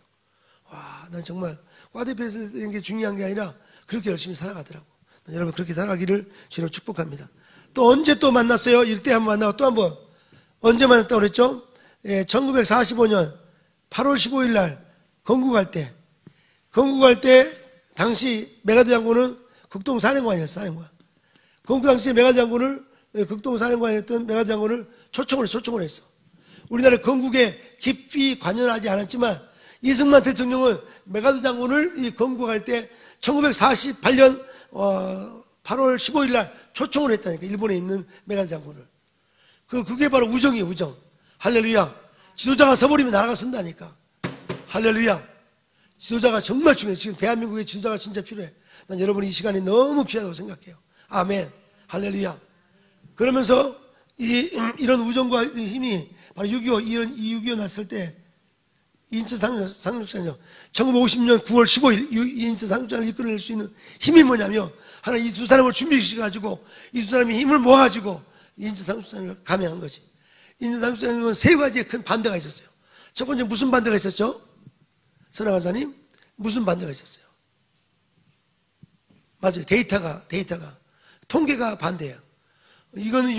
와, 난 정말 과대표에서 되는 게 중요한 게 아니라 그렇게 열심히 살아가더라고. 여러분 그렇게 살아가기를 주님을 축복합니다. 또 언제 또 만났어요? 이때 한번 만나고 또 한번 언제 만났다고 그랬죠? 1945년 8월 15일 날 건국할 때 당시 메가드 장군은 극동사령관이었어요. 사령관. 건국 당시에 메가드 장군을 극동사령관이었던 메가드 장군을 초청을 했어. 우리나라 건국에 깊이 관여하지 않았지만 이승만 대통령은 메가드 장군을 건국할 때 1948년 8월 15일 날 초청을 했다니까. 일본에 있는 메가드 장군을. 그게 바로 우정이에요. 우정. 할렐루야. 지도자가 서버리면 나라가 선다니까. 할렐루야. 지도자가 정말 중요해. 지금 대한민국의 지도자가 진짜 필요해. 난 여러분이 이 시간이 너무 귀하다고 생각해요. 아멘. 할렐루야. 그러면서 이런 우정과 힘이 바로 6.25 났을 때 인천 상륙전이요. 1950년 9월 15일 인천 상륙전을 이끌어낼 수 있는 힘이 뭐냐면 하나 이 두 사람을 준비시켜가지고 이 두 사람이 힘을 모아가지고 인천 상륙전을 감행한 거지. 인천 상륙전은 3가지의 큰 반대가 있었어요. 첫 번째 무슨 반대가 있었죠? 선화 간사님 무슨 반대가 있었어요? 맞아요. 데이터가 통계가 반대예요. 이거는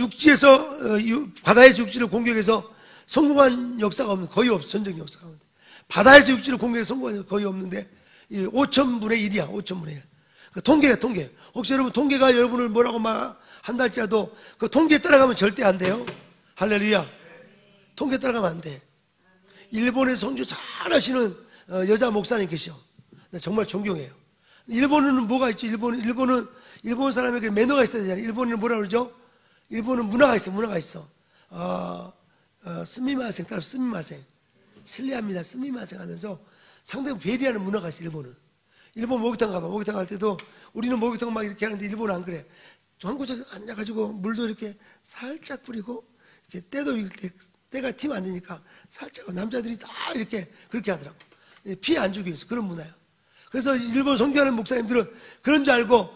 바다에서 육지를 공격해서 성공한 역사가 없는, 거의 없어. 전쟁 역사가 없는데 바다에서 육지를 공격해서 성공한 거의 없는데 5,000분의 1이야. 5,000분의 1. 그 통계. 혹시 여러분 통계가 여러분을 뭐라고 막 한다 할지라도 그 통계에 따라가면 절대 안 돼요. 할렐루야. 통계에 따라가면 안 돼. 일본에서 선교 잘하시는 여자 목사님 계셔. 나 정말 존경해요. 일본은 뭐가 있죠? 일본 사람에게 매너가 있어야 되잖아요. 일본은 뭐라 그러죠? 일본은 문화가 있어. 스미마생 따라 스미마생. 실례합니다. 스미마생 하면서 상대방 배려하는 문화가 있어. 일본 목욕탕 가봐. 목욕탕 갈 때도 우리는 목욕탕 막 이렇게 하는데 일본은 안 그래. 한 곳에 앉아가지고 물도 이렇게 살짝 뿌리고 이렇게 때가 튀면 안 되니까 살짝 남자들이 다 이렇게 그렇게 하더라고. 피해 안 주기 위해서 그런 문화예요. 그래서 일본 선교하는 목사님들은 그런 줄 알고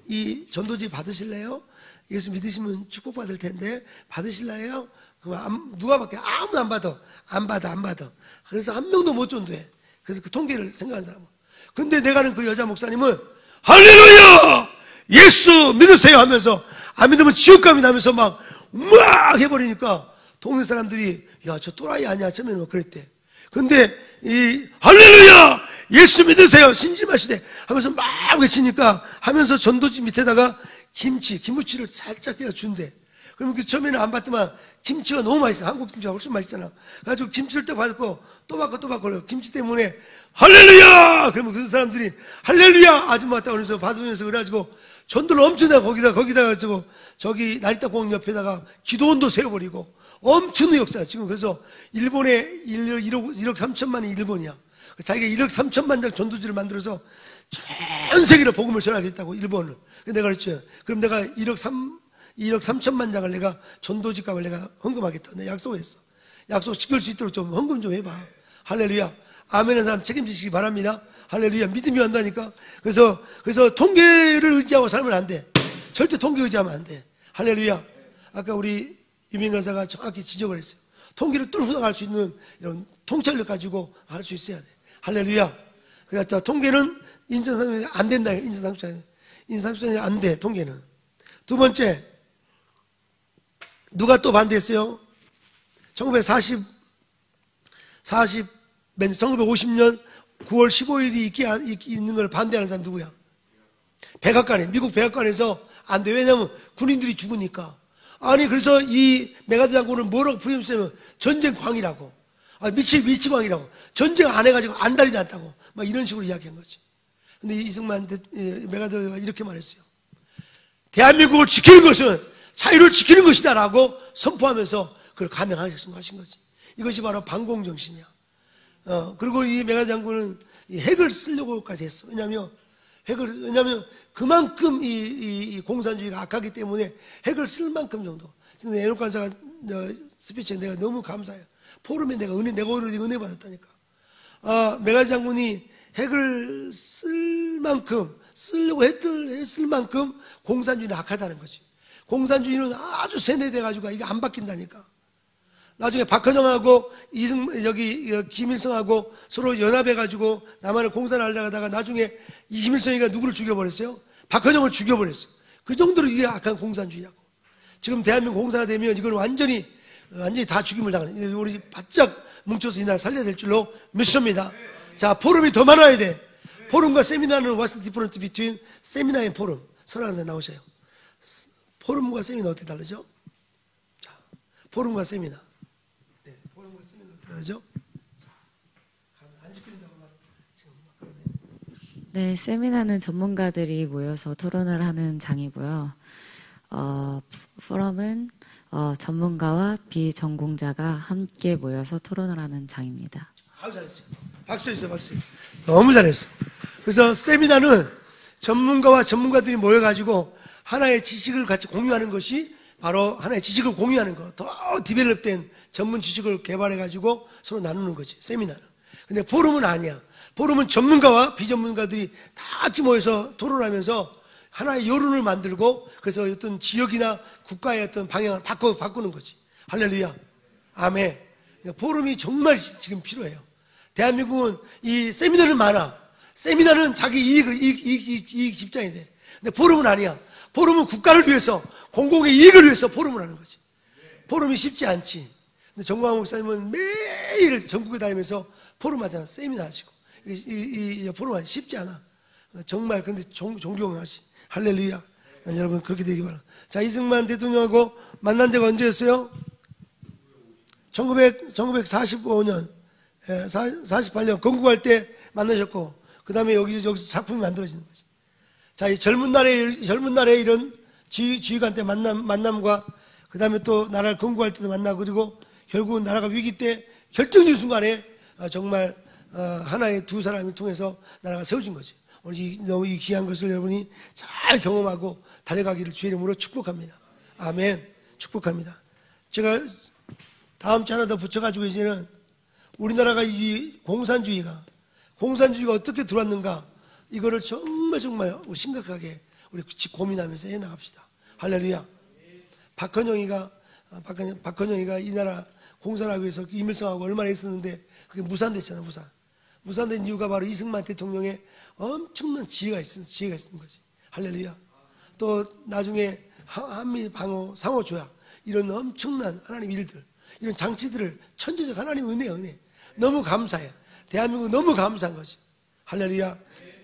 이 전도지 받으실래요? 예수 믿으시면 축복받을 텐데 받으실래요? 그럼 누가 받게? 아무도 안 받아. 그래서 한 명도 못 전도해. 그래서 그 통계를 생각하는 사람은. 근데 내가 아는 그 여자 목사님은 할렐루야! 예수 믿으세요 하면서 안 믿으면 지옥 갑니다 하면서 막 해버리니까 동네 사람들이 야, 저 또라이 아니야? 처음에는 막 그랬대. 근데 할렐루야! 예수 믿으세요! 신심하시되 하면서 막 외치니까 하면서 전도지 밑에다가 김치를 살짝 그냥 준대. 그러면 처음에는 안 받더만 김치가 너무 맛있어. 한국 김치가 훨씬 맛있잖아. 그래가지고 김치를 또 받고 또 받고 김치 때문에 할렐루야! 그러면 그 사람들이 할렐루야! 아줌마 왔다 그러면서 받으면서 그래가지고 전도를 엄청나게 거기다가 저기 나리타 공원 옆에다가 기도원도 세워버리고 엄청난 역사야. 지금 그래서 일본에 1억 3천만이 일본이야. 자기가 1억 3천만 장 전도지를 만들어서 전 세계로 복음을 전하겠다고 일본을. 내가 그랬죠. 그럼 내가 1억 3천만 장을 내가 전도지 값을 내가 헌금하겠다. 내가 약속했어. 약속 지킬 수 있도록 좀 헌금 좀 해봐. 할렐루야. 아멘한 사람 책임지시기 바랍니다. 할렐루야. 믿음이 온다니까. 그래서 통계를 의지하고 살면 안 돼. 절대 통계 의지하면 안 돼. 할렐루야. 아까 우리 유민 간사가 정확히 지적을 했어요. 통계를 뚫고 나갈 수 있는 이런 통찰력 가지고 할 수 있어야 돼. 할렐루야. 그래서 통계는 인천상수전이 안 된다. 인천상수전이 안 돼. 통계는. 두 번째, 누가 또 반대했어요? 1950년 9월 15일이 있는 걸 반대하는 사람 누구야? 미국 백악관에서 안 돼. 왜냐하면 군인들이 죽으니까. 아니, 그래서 이 메가드 장군을 뭐라고 부임했으면 전쟁광이라고. 미치광이라고. 전쟁 안 해가지고 안달이 났다고. 막 이런 식으로 이야기한 거지. 근데 이승만 메가드가 이렇게 말했어요. 대한민국을 지키는 것은 자유를 지키는 것이다라고 선포하면서 그걸 감행하신 거지. 이것이 바로 반공정신이야. 그리고 이 메가 장군은 이 핵을 쓰려고까지 했어. 왜냐하면 그만큼 이 공산주의가 악하기 때문에 핵을 쓸 만큼 정도. 근데 에녹 간사가 스피치에 내가 너무 감사해요. 포럼에 내가 은혜 받았다니까. 메가 장군이 핵을 쓸 만큼, 쓰려고 했을 만큼 공산주의는 악하다는 거지. 공산주의는 아주 세뇌돼가지고 이게 안 바뀐다니까. 나중에 박헌영하고 김일성하고 서로 연합해가지고 남한을 공산을 하려고 하다가 나중에 이 김일성이가 누구를 죽여버렸어요? 박헌영을 죽여버렸어. 그 정도로 이게 악한 공산주의라고. 지금 대한민국 공사가 되면 이걸 완전히 다 죽임을 당하는, 우리 바짝 뭉쳐서 이 나라 살려야 될 줄로 믿습니다. 자, 포럼이 더 많아야 돼. 포럼과 세미나는 What's the difference between 세미나 and 포럼? 설왕선 나오세요. 포럼과 세미나 어떻게 다르죠? 자, 포럼과 세미나. 네, 포럼과 세미나 어떻게 다르죠? 안 시킨다고 지금 그러네. 네, 세미나는 전문가들이 모여서 토론을 하는 장이고요. 포럼은 전문가와 비전공자가 함께 모여서 토론을 하는 장입니다. 아주 잘했어요. 박수 주세요, 박수. 너무 잘했어. 그래서 세미나는 전문가들이 모여가지고 하나의 지식을 같이 공유하는 것이 바로 하나의 지식을 공유하는 거. 더 디벨롭된 전문 지식을 개발해가지고 서로 나누는 거지, 세미나는. 근데 포럼은 아니야. 포럼은 전문가와 비전문가들이 다 같이 모여서 토론하면서 하나의 여론을 만들고 그래서 어떤 지역이나 국가의 어떤 방향을 바꾸는 거지. 할렐루야. 아멘. 포럼이 정말 지금 필요해요. 대한민국은 이 세미나는 많아. 세미나는 자기 이익 집장이 돼. 근데 포럼은 아니야. 포럼은 국가를 위해서, 공공의 이익을 위해서 포럼을 하는 거지. 포럼이 쉽지 않지. 근데 정광훈 목사님은 매일 전국에 다니면서 포럼 하잖아. 세미나 하시고. 이 포럼 하기 쉽지 않아. 정말 근데 존경하시. 할렐루야. 난 여러분 그렇게 되기 바랍니다. 자, 이승만 대통령하고 만난 적 언제였어요? 1945년, 48년 건국할 때 만나셨고, 그 다음에 여기서 작품이 만들어지는 거지. 자, 이 젊은 날에 이런 지휘관 때 만남과, 그 다음에 또 나라를 건국할 때도 만나고, 그리고 결국은 나라가 위기 때 결정적인 순간에 정말 하나의 두 사람을 통해서 나라가 세워진 거지. 오늘 너무 이 귀한 것을 여러분이 잘 경험하고 달려가기를 주의 이름으로 축복합니다. 아멘. 축복합니다. 제가 다음 주 하나 더 붙여가지고 이제는 우리나라가 이 공산주의가 어떻게 들어왔는가, 이거를 정말 심각하게 우리 고민하면서 해나갑시다. 할렐루야. 박헌영이가 이 나라 공산하기 위해서 이밀성하고 얼마나 했었는데 그게 무산됐잖아. 무산된 이유가 바로 이승만 대통령의 엄청난 지혜가 있는 거지. 할렐루야. 또 나중에 한미 방어 상호 조약, 이런 엄청난 하나님 일들, 이런 장치들을 천재적 하나님 은혜 너무 감사해. 대한민국 너무 감사한 거지. 할렐루야.